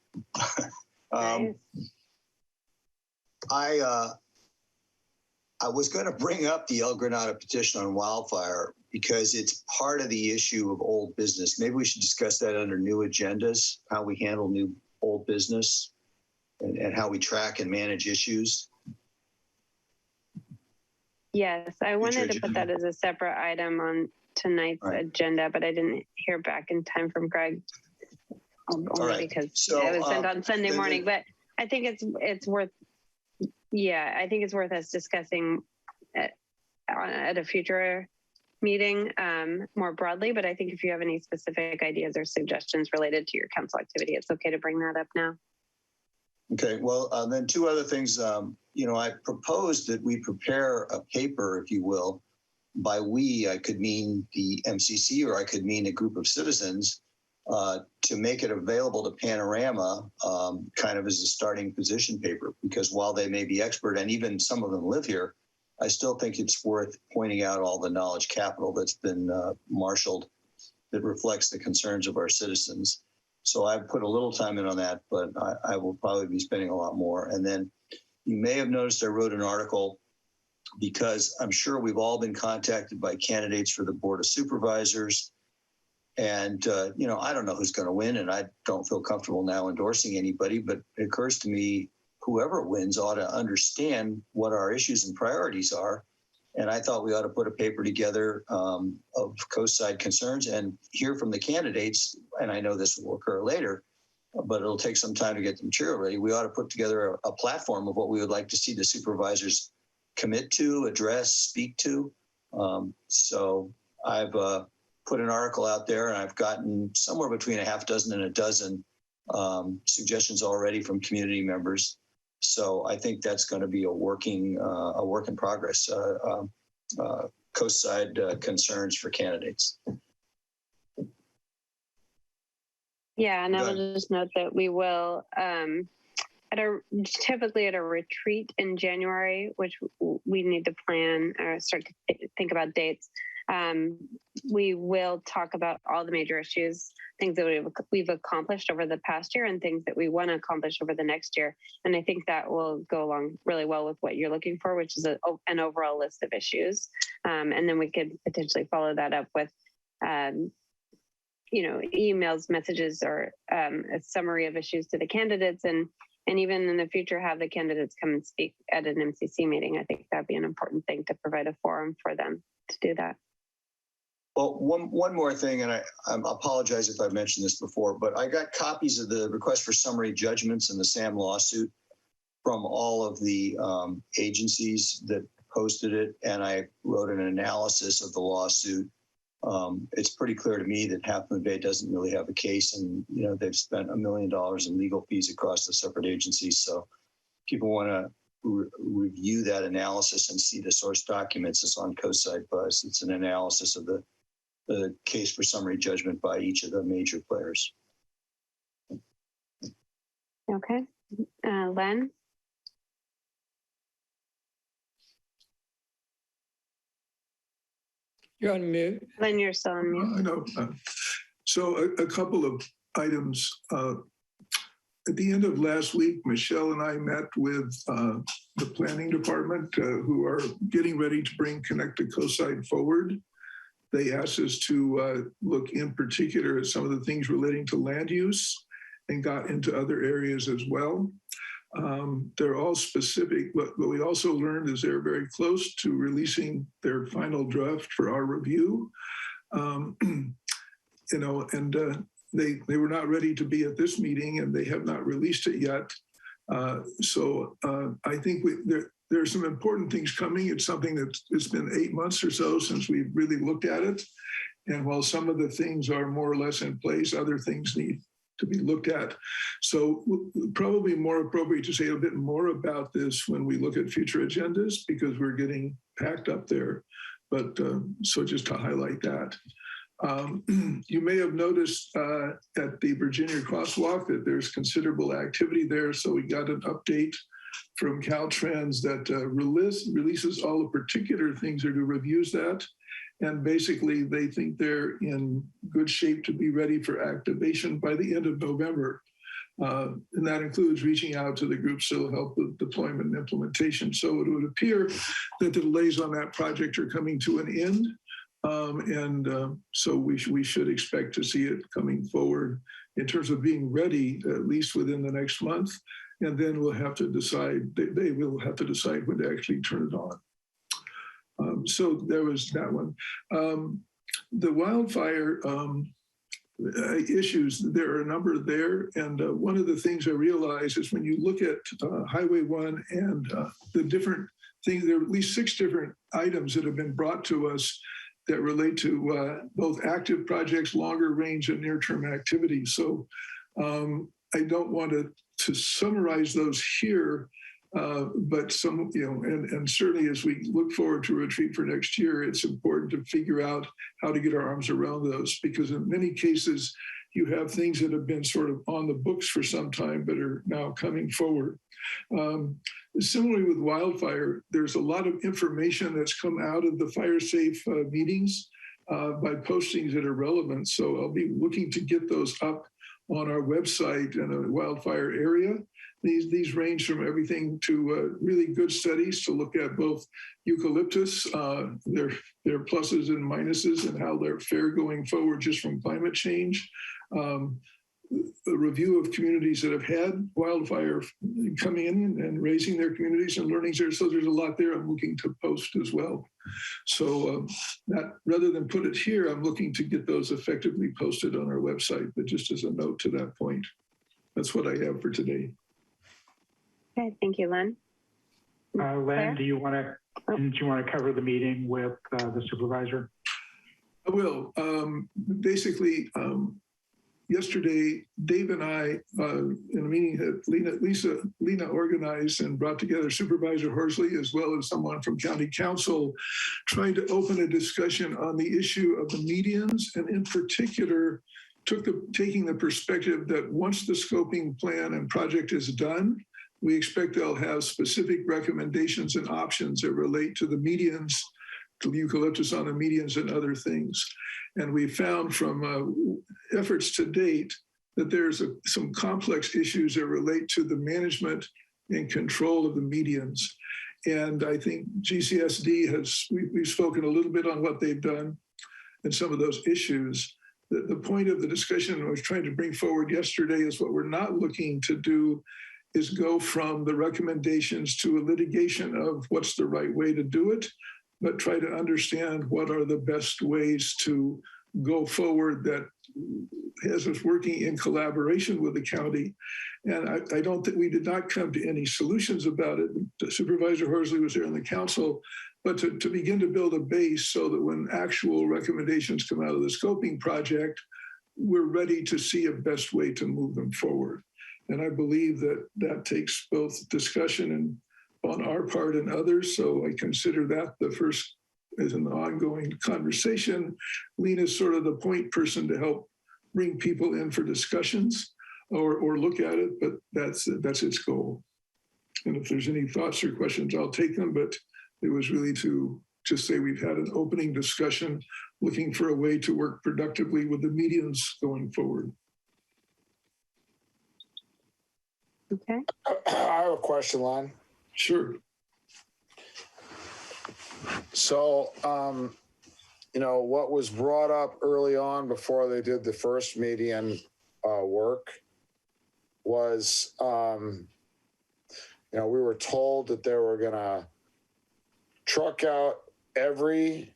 Nice. I was going to bring up the El Granada petition on wildfire because it's part of the issue of old business. Maybe we should discuss that under new agendas, how we handle new old business and how we track and manage issues. Yes, I wanted to put that as a separate item on tonight's agenda, but I didn't hear back in time from Greg. Only because it was sent on Sunday morning, but I think it's worth, I think it's worth us discussing at a future meeting more broadly. But I think if you have any specific ideas or suggestions related to your council activity, it's okay to bring that up now. Okay, well, then 2 other things. I proposed that we prepare a paper, if you will. By we, I could mean the MCC, or I could mean a group of citizens, to make it available to Panorama kind of as a starting position paper, because while they may be expert and even some of them live here, I still think it's worth pointing out all the knowledge capital that's been marshaled that reflects the concerns of our citizens. So I've put a little time in on that, but I will probably be spending a lot more. And then you may have noticed I wrote an article because I'm sure we've all been contacted by candidates for the Board of Supervisors. And, I don't know who's going to win, and I don't feel comfortable now endorsing anybody, but it occurs to me whoever wins ought to understand what our issues and priorities are. And I thought we ought to put a paper together of coast side concerns and hear from the candidates. And I know this will occur later, but it'll take some time to get the material ready. We ought to put together a platform of what we would like to see the supervisors commit to, address, speak to. So I've put an article out there, and I've gotten somewhere between a half dozen and a dozen suggestions already from community members. So I think that's going to be a work in progress, coast side concerns for candidates. Yeah, and I will just note that we will, typically at a retreat in January, which we need to plan or start to think about dates. we will talk about all the major issues, things that we've accomplished over the past year and things that we want to accomplish over the next year. And I think that will go along really well with what you're looking for, which is an overall list of issues. And then we could potentially follow that up with, emails, messages, or a summary of issues to the candidates, and even in the future have the candidates come and speak at an MCC meeting. I think that'd be an important thing to provide a forum for them to do that. Well, one more thing, and I apologize if I've mentioned this before, but I got copies of the request for summary judgments in the SAM lawsuit from all of the agencies that posted it, and I wrote an analysis of the lawsuit. It's pretty clear to me that Half Moon Bay doesn't really have a case, and they've spent $1 million in legal fees across the separate agencies. So people want to review that analysis and see the source documents. It's on Coastside Buzz. It's an analysis of the case for summary judgment by each of the major players. Okay. Len? You're on mute. Len, you're still on mute. I know. So a couple of items. At the end of last week, Michelle and I met with the planning department who are getting ready to bring Connect to Coastside forward. They asked us to look in particular at some of the things relating to land use and got into other areas as well. They're all specific, but what we also learned is they're very close to releasing their final draft for our review. They were not ready to be at this meeting, and they have not released it yet. So I think there are some important things coming. It's something it's been 8 months or so since we've really looked at it. And while some of the things are more or less in place, other things need to be looked at. So probably more appropriate to say a bit more about this when we look at future agendas, because we're getting packed up there. But so just to highlight that. You may have noticed at the Virginia Crosswalk that there's considerable activity there. So we got an update from Caltrans that releases all the particular things or reviews that. And basically, they think they're in good shape to be ready for activation by the end of November. And that includes reaching out to the groups that will help with deployment and implementation. So it would appear that the delays on that project are coming to an end. So we should expect to see it coming forward in terms of being ready, at least within the next month. And then we'll have to decide, they will have to decide when to actually turn it on. So there was that one. The wildfire issues, there are a number there. And one of the things I realized is when you look at Highway 1 and the different things, there are at least 6 different items that have been brought to us that relate to both active projects, longer range, and near-term activities. So I don't want to summarize those here, but some, and certainly as we look forward to a retreat for next year, it's important to figure out how to get our arms around those, because in many cases, you have things that have been sort of on the books for some time, but are now coming forward. Similarly with wildfire, there's a lot of information that's come out of the fire safe meetings by postings that are relevant. So I'll be looking to get those up on our website in a wildfire area. These range from everything to really good studies to look at both eucalyptus, their pluses and minuses, and how they're fair going forward just from climate change. A review of communities that have had wildfire coming in and raising their communities and learnings there. So there's a lot there I'm looking to post as well. So that rather than put it here, I'm looking to get those effectively posted on our website, but just as a note to that point. That's what I have for today. Okay, thank you, Len. Len, did you want to cover the meeting with the supervisor? I will. Basically, yesterday, Dave and I, in a meeting that Lena organized and brought together Supervisor Horsley, as well as someone from County Council, trying to open a discussion on the issue of the medians, and in particular, taking the perspective that once the scoping plan and project is done, we expect they'll have specific recommendations and options that relate to the medians eucalyptus on the medians and other things. And we found from efforts to date that there's some complex issues that relate to the management and control of the medians. And I think GCSD we've spoken a little bit on what they've done and some of those issues. The point of the discussion I was trying to bring forward yesterday is what we're not looking to do is go from the recommendations to a litigation of what's the right way to do it, but try to understand what are the best ways to go forward that has us working in collaboration with the county. And I don't think we did not come to any solutions about it. Supervisor Horsley was there in the council, but to begin to build a base so that when actual recommendations come out of the scoping project, we're ready to see a best way to move them forward. And I believe that that takes both discussion and on our part and others. So I consider that the first as an ongoing conversation. Lena's sort of the point person to help bring people in for discussions or look at it, but that's its goal. And if there's any thoughts or questions, I'll take them, but it was really to just say we've had an opening discussion looking for a way to work productively with the medians going forward. Okay. I have a question, Lon. Sure. So, what was brought up early on before they did the first median work was, we were told that they were going to truck out every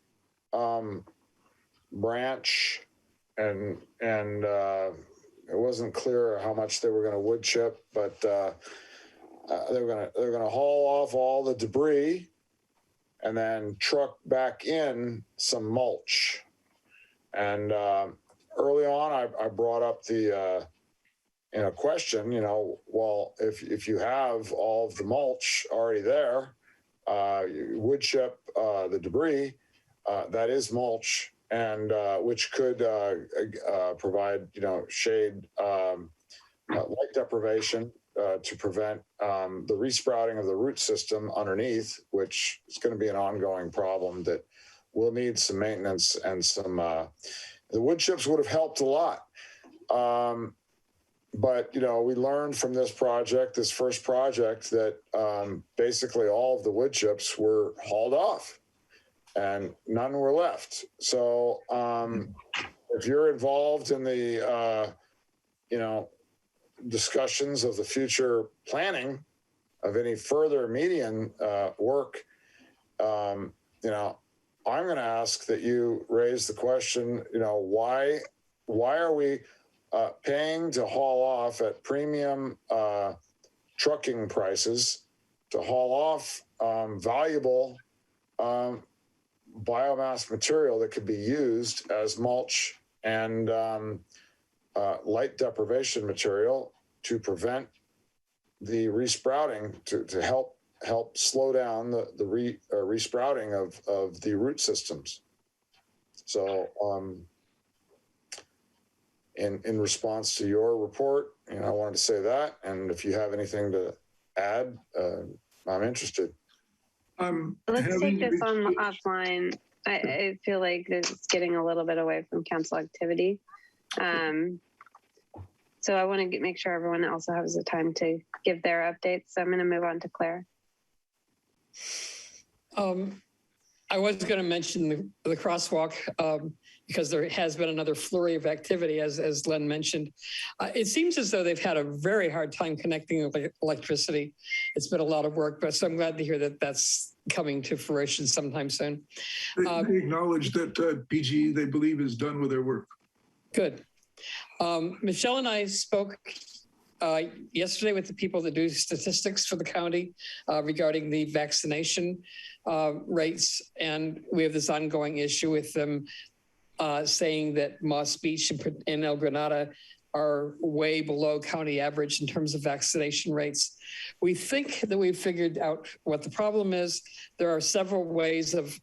branch and it wasn't clear how much they were going to wood chip, but they were going to haul off all the debris and then truck back in some mulch. And early on, I brought up the question, well, if you have all of the mulch already there, wood chip the debris, that is mulch, and which could provide, shade, light deprivation to prevent the resprouting of the root system underneath, which is going to be an ongoing problem that will need some maintenance and some, the wood chips would have helped a lot. But, we learned from this first project, that basically all of the wood chips were hauled off and none were left. So if you're involved in the, discussions of the future planning of any further median work, I'm going to ask that you raise the question, why are we paying to haul off at premium trucking prices to haul off valuable biomass material that could be used as mulch and light deprivation material to prevent the resprouting, to help slow down the resprouting of the root systems. So in response to your report, I wanted to say that, and if you have anything to add, I'm interested. Let's take this on offline. I feel like this is getting a little bit away from council activity. So I want to make sure everyone also has the time to give their updates. So I'm going to move on to Claire. I was going to mention the crosswalk because there has been another flurry of activity, as Len mentioned. It seems as though they've had a very hard time connecting electricity. It's been a lot of work, but so I'm glad to hear that that's coming to fruition sometime soon. They acknowledge that PG, they believe, is done with their work. Good. Michelle and I spoke yesterday with the people that do statistics for the county regarding the vaccination rates. And we have this ongoing issue with them saying that Moss Beach and El Granada are way below county average in terms of vaccination rates. We think that we've figured out what the problem is. There are several ways of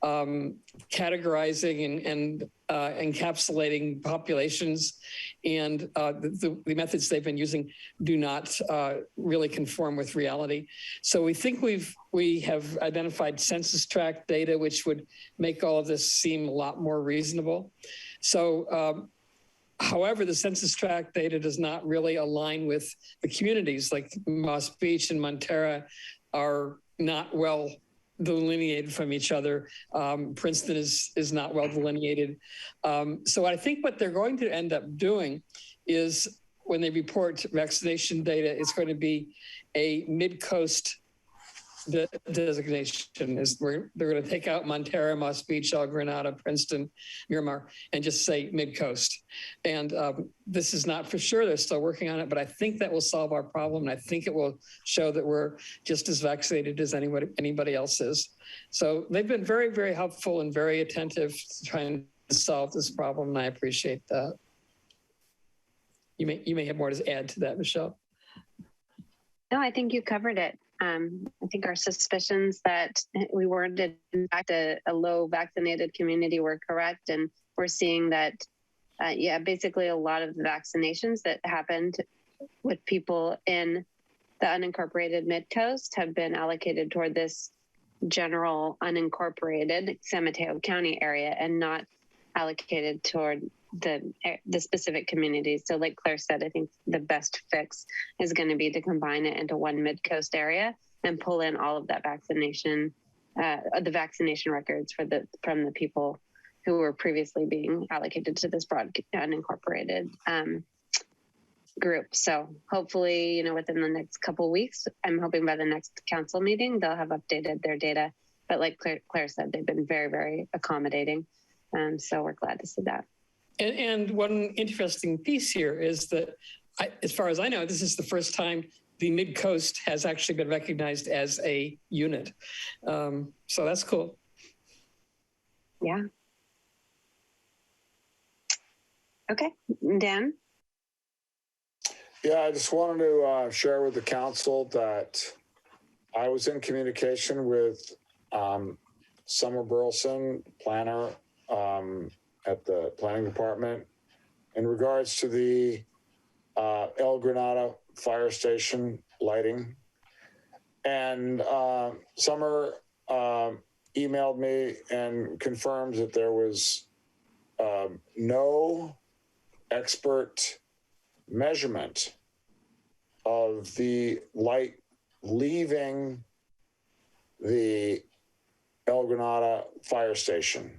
categorizing and encapsulating populations, and the methods they've been using do not really conform with reality. So we think we have identified census tract data, which would make all of this seem a lot more reasonable. So, however, the census tract data does not really align with the communities. Like Moss Beach and Montera are not well delineated from each other. Princeton is not well delineated. So I think what they're going to end up doing is when they report vaccination data, it's going to be a Midcoast designation. They're going to take out Montera, Moss Beach, El Granada, Princeton, Miramar, and just say Midcoast. And this is not for sure. They're still working on it, but I think that will solve our problem. And I think it will show that we're just as vaccinated as anybody else is. So they've been very, very helpful and very attentive to trying to solve this problem. And I appreciate that. You may have more to add to that, Michelle. No, I think you covered it. I think our suspicions that we weren't in fact a low vaccinated community were correct. And we're seeing that, basically a lot of the vaccinations that happened with people in the unincorporated Midcoast have been allocated toward this general unincorporated San Mateo County area and not allocated toward the specific communities. So like Claire said, I think the best fix is going to be to combine it into one Midcoast area and pull in all of that vaccination, the vaccination records from the people who were previously being allocated to this broad unincorporated group. So hopefully, within the next couple of weeks, I'm hoping by the next council meeting, they'll have updated their data. But like Claire said, they've been very, very accommodating. So we're glad to see that. And one interesting piece here is that, as far as I know, this is the first time the Midcoast has actually been recognized as a unit. So that's cool. Yeah. Okay, Dan? Yeah, I just wanted to share with the council that I was in communication with Summer Burleson, planner, at the planning department in regards to the El Granada fire station lighting. And Summer emailed me and confirmed that there was no expert measurement of the light leaving the El Granada fire station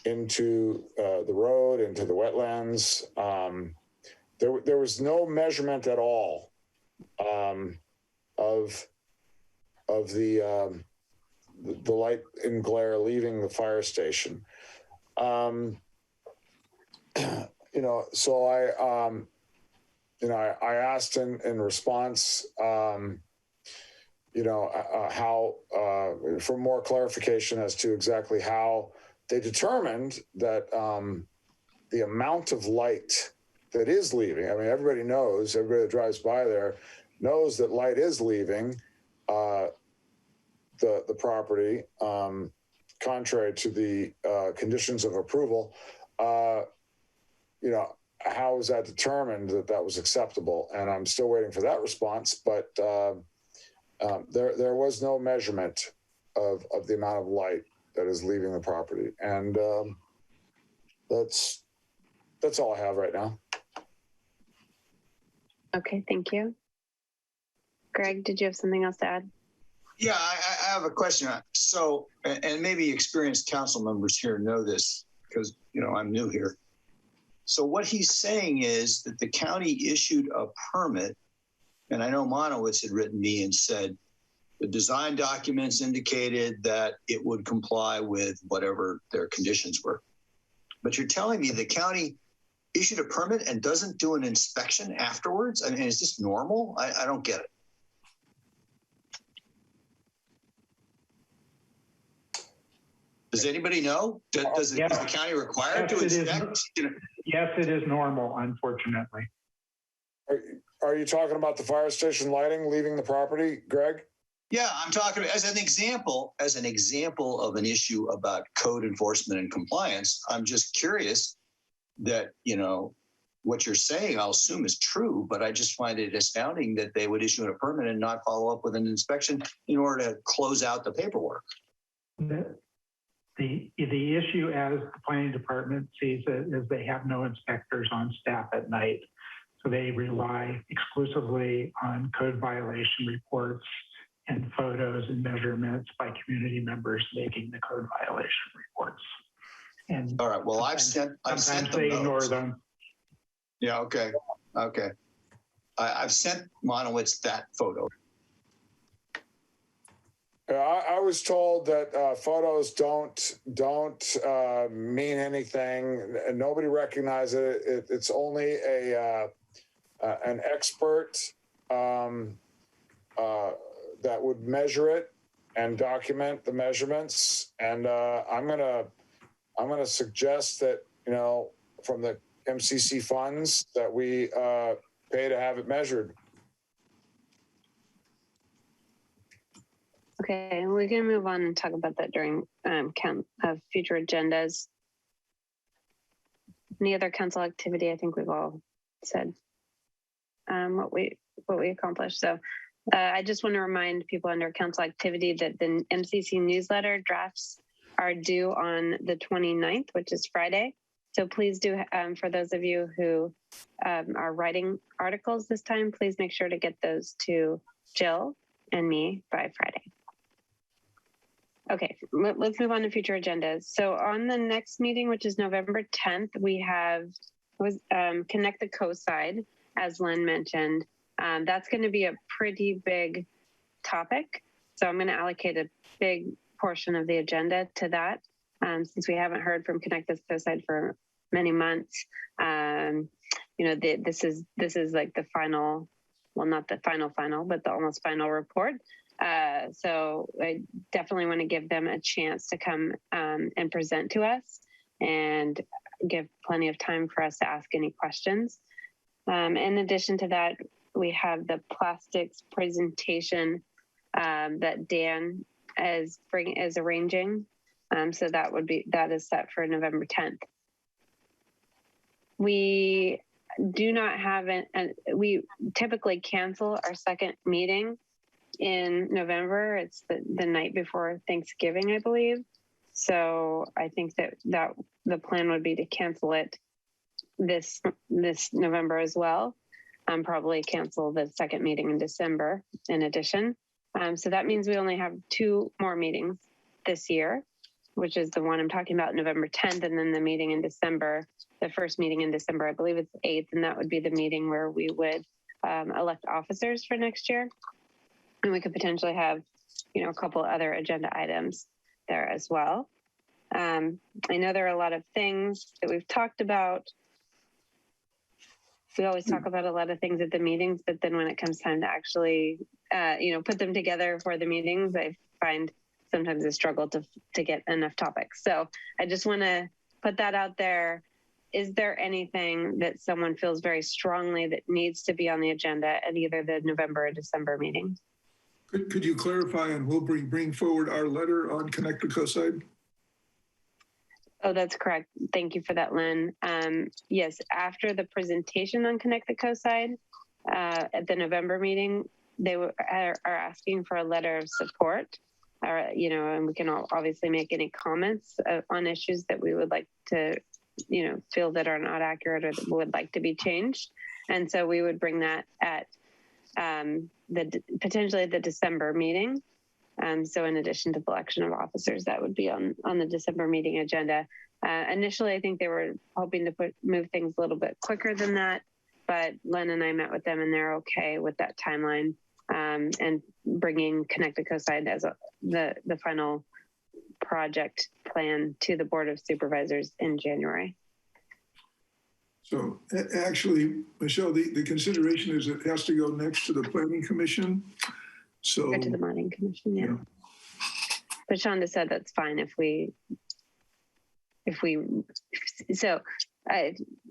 into the road, into the wetlands. There was no measurement at all of the light and glare leaving the fire station. So I asked in response, how for more clarification as to exactly how they determined that the amount of light that is leaving, I mean, everybody that drives by there knows that light is leaving the property, contrary to the conditions of approval. How is that determined that was acceptable? And I'm still waiting for that response, but there was no measurement of the amount of light that is leaving the property. And that's all I have right now. Okay, thank you. Greg, did you have something else to add? Yeah, I have a question. So, and maybe experienced council members here know this because, I'm new here. So what he's saying is that the county issued a permit, and I know Monowitz had written me and said the design documents indicated that it would comply with whatever their conditions were. But you're telling me the county issued a permit and doesn't do an inspection afterwards? I mean, is this normal? I don't get it. Does anybody know? Is the county required to inspect? Yes, it is normal, unfortunately. Are you talking about the fire station lighting leaving the property, Greg? Yeah, I'm talking as an example of an issue about code enforcement and compliance. I'm just curious that, you know, what you're saying, I'll assume is true, but I just find it astounding that they would issue a permit and not follow up with an inspection in order to close out the paperwork. The issue as the planning department sees it is they have no inspectors on staff at night. So they rely exclusively on code violation reports and photos and measurements by community members making the code violation reports. And all right, well, I've sent them they those. ignore them. Yeah, okay. I've sent Monowitz that photo. I was told that photos don't mean anything. Nobody recognizes it. It's only an expert that would measure it and document the measurements. And I'm gonna suggest that, you know, from the MCC funds that we pay to have it measured. Okay, we're going to move on and talk about that during future agendas. Any other council activity? I think we've all said what we accomplished. So I just want to remind people under council activity that the MCC newsletter drafts are due on the 29th, which is Friday. So please do, for those of you who are writing articles this time, please make sure to get those to Jill and me by Friday. Okay, let's move on to future agendas. So on the next meeting, which is November 10th, we have Connect the Coast Side, as Lynn mentioned. That's going to be a pretty big topic. So I'm going to allocate a big portion of the agenda to that. Since we haven't heard from Connect the Coast Side for many months, you know, this is like the final, well, not the final, but the almost final report. So I definitely want to give them a chance to come and present to us and give plenty of time for us to ask any questions. In addition to that, we have the plastics presentation that Dan is arranging. So that is set for November 10th. We do not have we typically cancel our second meeting in November. It's the night before Thanksgiving, I believe. So I think that the plan would be to cancel it this November as well. Probably cancel the second meeting in December in addition. So that means we only have 2 more meetings this year, which is the one I'm talking about, November 10th, and then the meeting in December, the first meeting in December, I believe it's 8th, and that would be the meeting where we would elect officers for next year. And we could potentially have, you know, a couple other agenda items there as well. I know there are a lot of things that we've talked about. We always talk about a lot of things at the meetings, but then when it comes time to actually, you know, put them together for the meetings, I find sometimes a struggle to get enough topics. So I just want to put that out there. Is there anything that someone feels very strongly that needs to be on the agenda at either the November or December meeting? Could you clarify, and we'll bring forward our letter on Connect the Coast Side? Oh, that's correct. Thank you for that, Lynn. Yes, after the presentation on Connect the Coast Side at the November meeting, they are asking for a letter of support. You know, and we can all obviously make any comments on issues that we would like to, you know, feel that are not accurate or that would like to be changed. And so we would bring that at potentially the December meeting. So in addition to the election of officers, that would be on the December meeting agenda. Initially, I think they were hoping to move things a little bit quicker than that, but Len and I met with them and they're okay with that timeline and bringing Connect the Coast Side as the final project plan to the Board of Supervisors in January. So actually, Michelle, the consideration is it has to go next to the Planning Commission. So to the Planning Commission, yeah. But Shonda said that's fine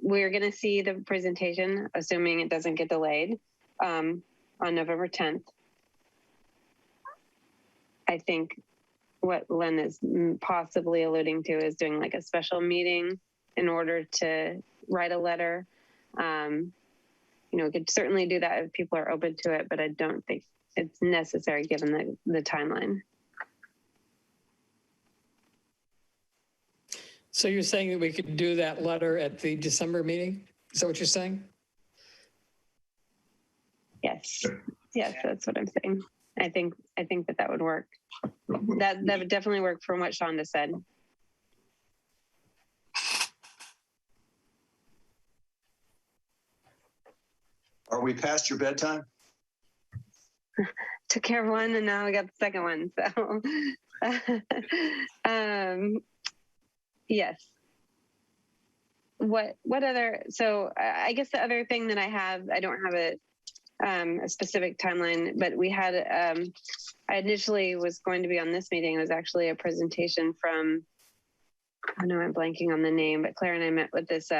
we're going to see the presentation, assuming it doesn't get delayed, on November 10th. I think what Len is possibly alluding to is doing like a special meeting in order to write a letter. We could certainly do that if people are open to it, but I don't think it's necessary given the timeline. So you're saying that we could do that letter at the December meeting? Is that what you're saying? Yes, that's what I'm saying. I think that would work. That would definitely work from what Shonda said. Are we past your bedtime? Took care of one and now we got the second one. So yes. What other, so I guess the other thing that I don't have a specific timeline, but we had, I initially was going to be on this meeting. It was actually a presentation from, I know I'm blanking on the name, but Claire and I met with this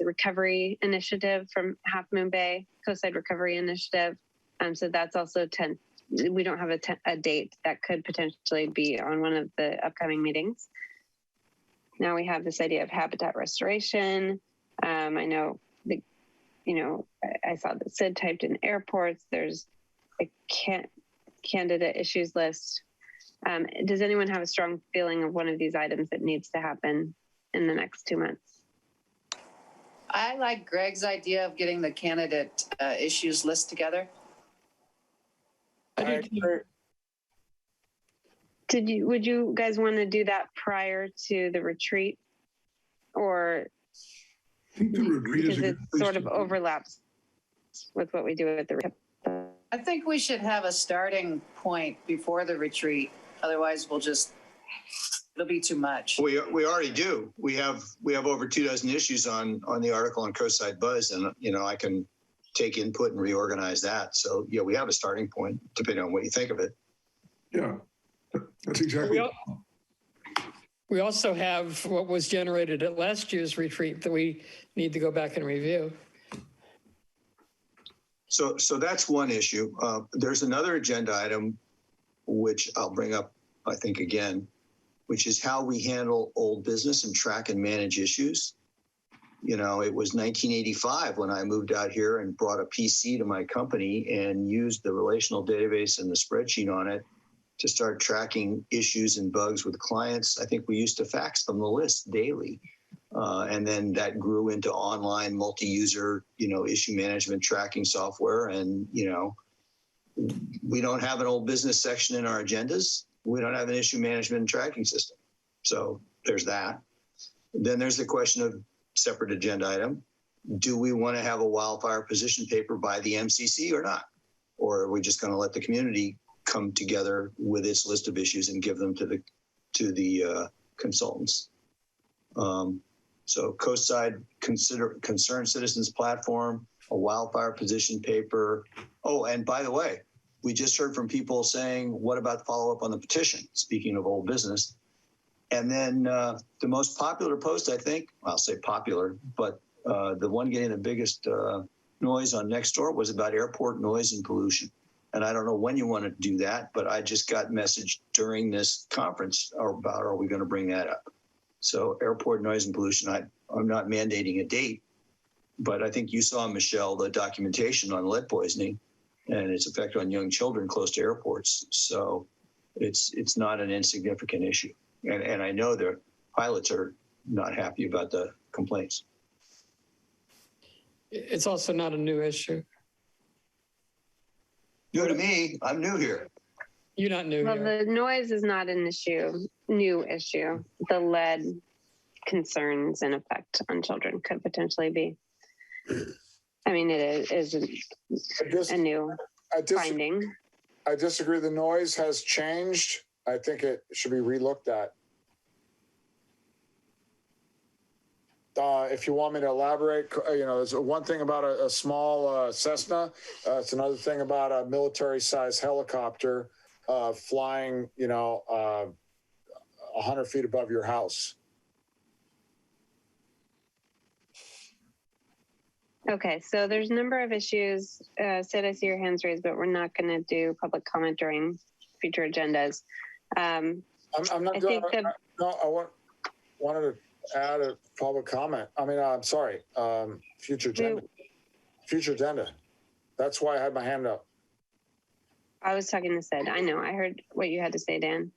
recovery initiative from Half Moon Bay, Coastside Recovery Initiative. So that's also we don't have a date that could potentially be on one of the upcoming meetings. Now we have this idea of habitat restoration. I know I saw that Sid typed in airports. There's a candidate issues list. Does anyone have a strong feeling of one of these items that needs to happen in the next 2 months? I like Greg's idea of getting the candidate issues list together. Would you guys want to do that prior to the retreat, or I think the retreat because it sort of overlaps with what we do at the retreat? I think we should have a starting point before the retreat. Otherwise, it'll be too much. We already do. We have over 24 issues on the article on Coastside Buzz, and I can take input and reorganize that. So yeah, we have a starting point depending on what you think of it. Yeah, that's exactly. We also have what was generated at last year's retreat that we need to go back and review. So that's one issue. There's another agenda item, which I'll bring up, I think, again, which is how we handle old business and track and manage issues. It was 1985 when I moved out here and brought a PC to my company and used the relational database and the spreadsheet on it to start tracking issues and bugs with clients. I think we used to fax them the list daily. And then that grew into online multi-user, issue management tracking software. And, we don't have an old business section in our agendas. We don't have an issue management and tracking system. So there's that. Then there's the question of separate agenda item. Do we want to have a wildfire position paper by the MCC or not? Or are we just going to let the community come together with its list of issues and give them to the consultants? So Coastside Concerned Citizens Platform, a wildfire position paper. Oh, and by the way, we just heard from people saying, what about the follow-up on the petition? Speaking of old business. And then the most popular post, I think, I'll say popular, but the one getting the biggest noise on Nextdoor was about airport noise and pollution. And I don't know when you want to do that, but I just got message during this conference about, are we going to bring that up? So airport noise and pollution, I'm not mandating a date, but I think you saw, Michelle, the documentation on lead poisoning and its effect on young children close to airports. So it's not an insignificant issue. And I know the pilots are not happy about the complaints. It's also not a new issue. New to me, I'm new here. You're not new here. Well, the noise is not an new issue. The lead concerns and effect on children could potentially be. I mean, it is a new finding. I disagree. The noise has changed. I think it should be relooked at. If you want me to elaborate, there's one thing about a small Cessna. It's another thing about a military-sized helicopter flying, 100 feet above your house. Okay, so there's a number of issues. Sid, I see your hands raised, but we're not going to do public comment during future agendas. I'm not I doing, think that, no, I wanted to add a public comment. I mean, I'm sorry, future agenda. That's why I had my hand up. I was talking to Sid. I know. I heard what you had to say, Dan.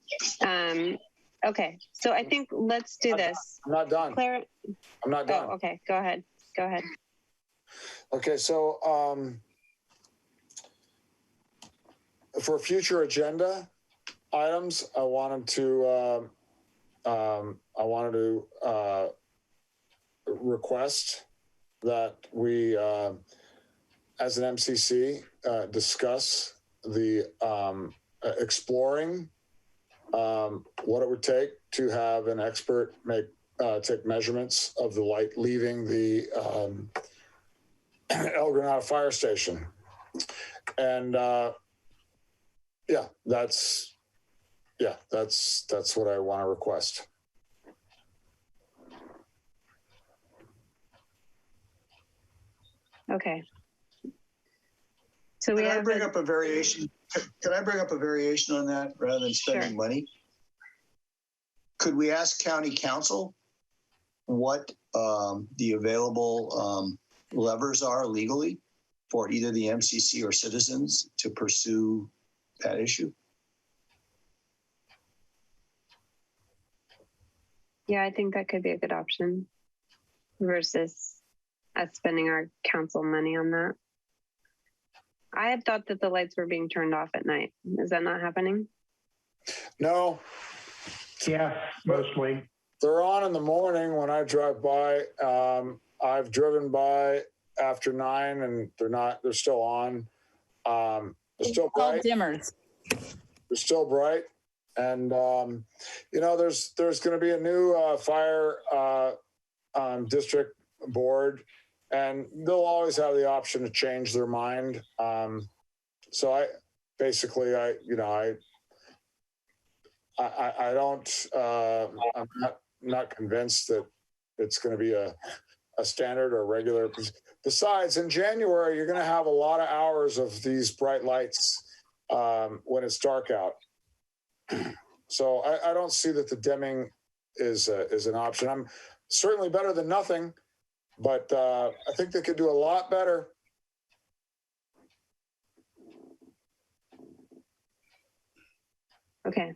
Okay. So I think let's do this. I'm not done. Claire. I'm not done. Oh, okay. Go ahead. Go ahead. Okay. So for future agenda items, I wanted to request that we, as an MCC, discuss the exploring what it would take to have an expert take measurements of the light leaving the El Granada Fire Station. And yeah, that's what I want to request. Okay. So Can I bring up a variation? Can I bring up a variation on that rather than spending money? Could we ask county council what the available levers are legally for either the MCC or citizens to pursue that issue? Yeah, I think that could be a good option versus us spending our council money on that. I had thought that the lights were being turned off at night. Is that not happening? No. Yeah, mostly. They're on in the morning when I drive by. I've driven by after 9 and they're still on. They're still bright. Dimmers. They're still bright. And, there's going to be a new fire district board, and they'll always have the option to change their mind. So I'm not convinced that it's going to be a standard or regular. Besides, in January, you're going to have a lot of hours of these bright lights when it's dark out. So I don't see that the dimming is an option. I'm certainly better than nothing, but I think they could do a lot better. Okay.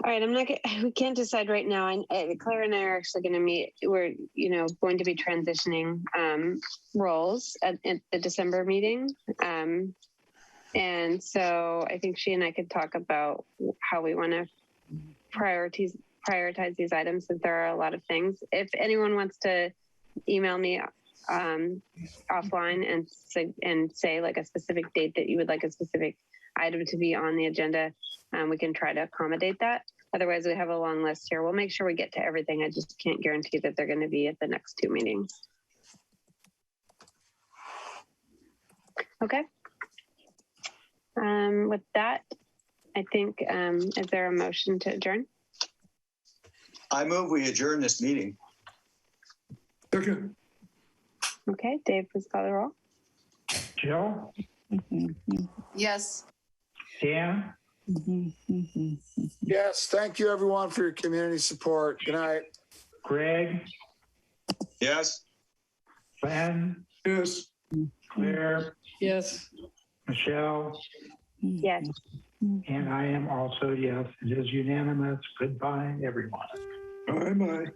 All right, we can't decide right now. Claire and I are actually going to meet. We're, going to be transitioning roles at the December meeting. And so I think she and I could talk about how we want to prioritize these items, since there are a lot of things. If anyone wants to email me offline and say like a specific date that you would like a specific item to be on the agenda, we can try to accommodate that. Otherwise, we have a long list here. We'll make sure we get to everything. I just can't guarantee that they're going to be at the next 2 meetings. Okay. With that, I think, is there a motion to adjourn? I move we adjourn this meeting. Second. Okay, Dave, please call the roll. Jill? Yes. Dan? Yes, thank you everyone for your community support. Good night. Greg? Yes. Glenn? Yes. Claire? Yes. Michelle? Yes. And I am also yes. It is unanimous. Goodbye, everyone. Bye-bye.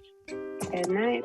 Good night.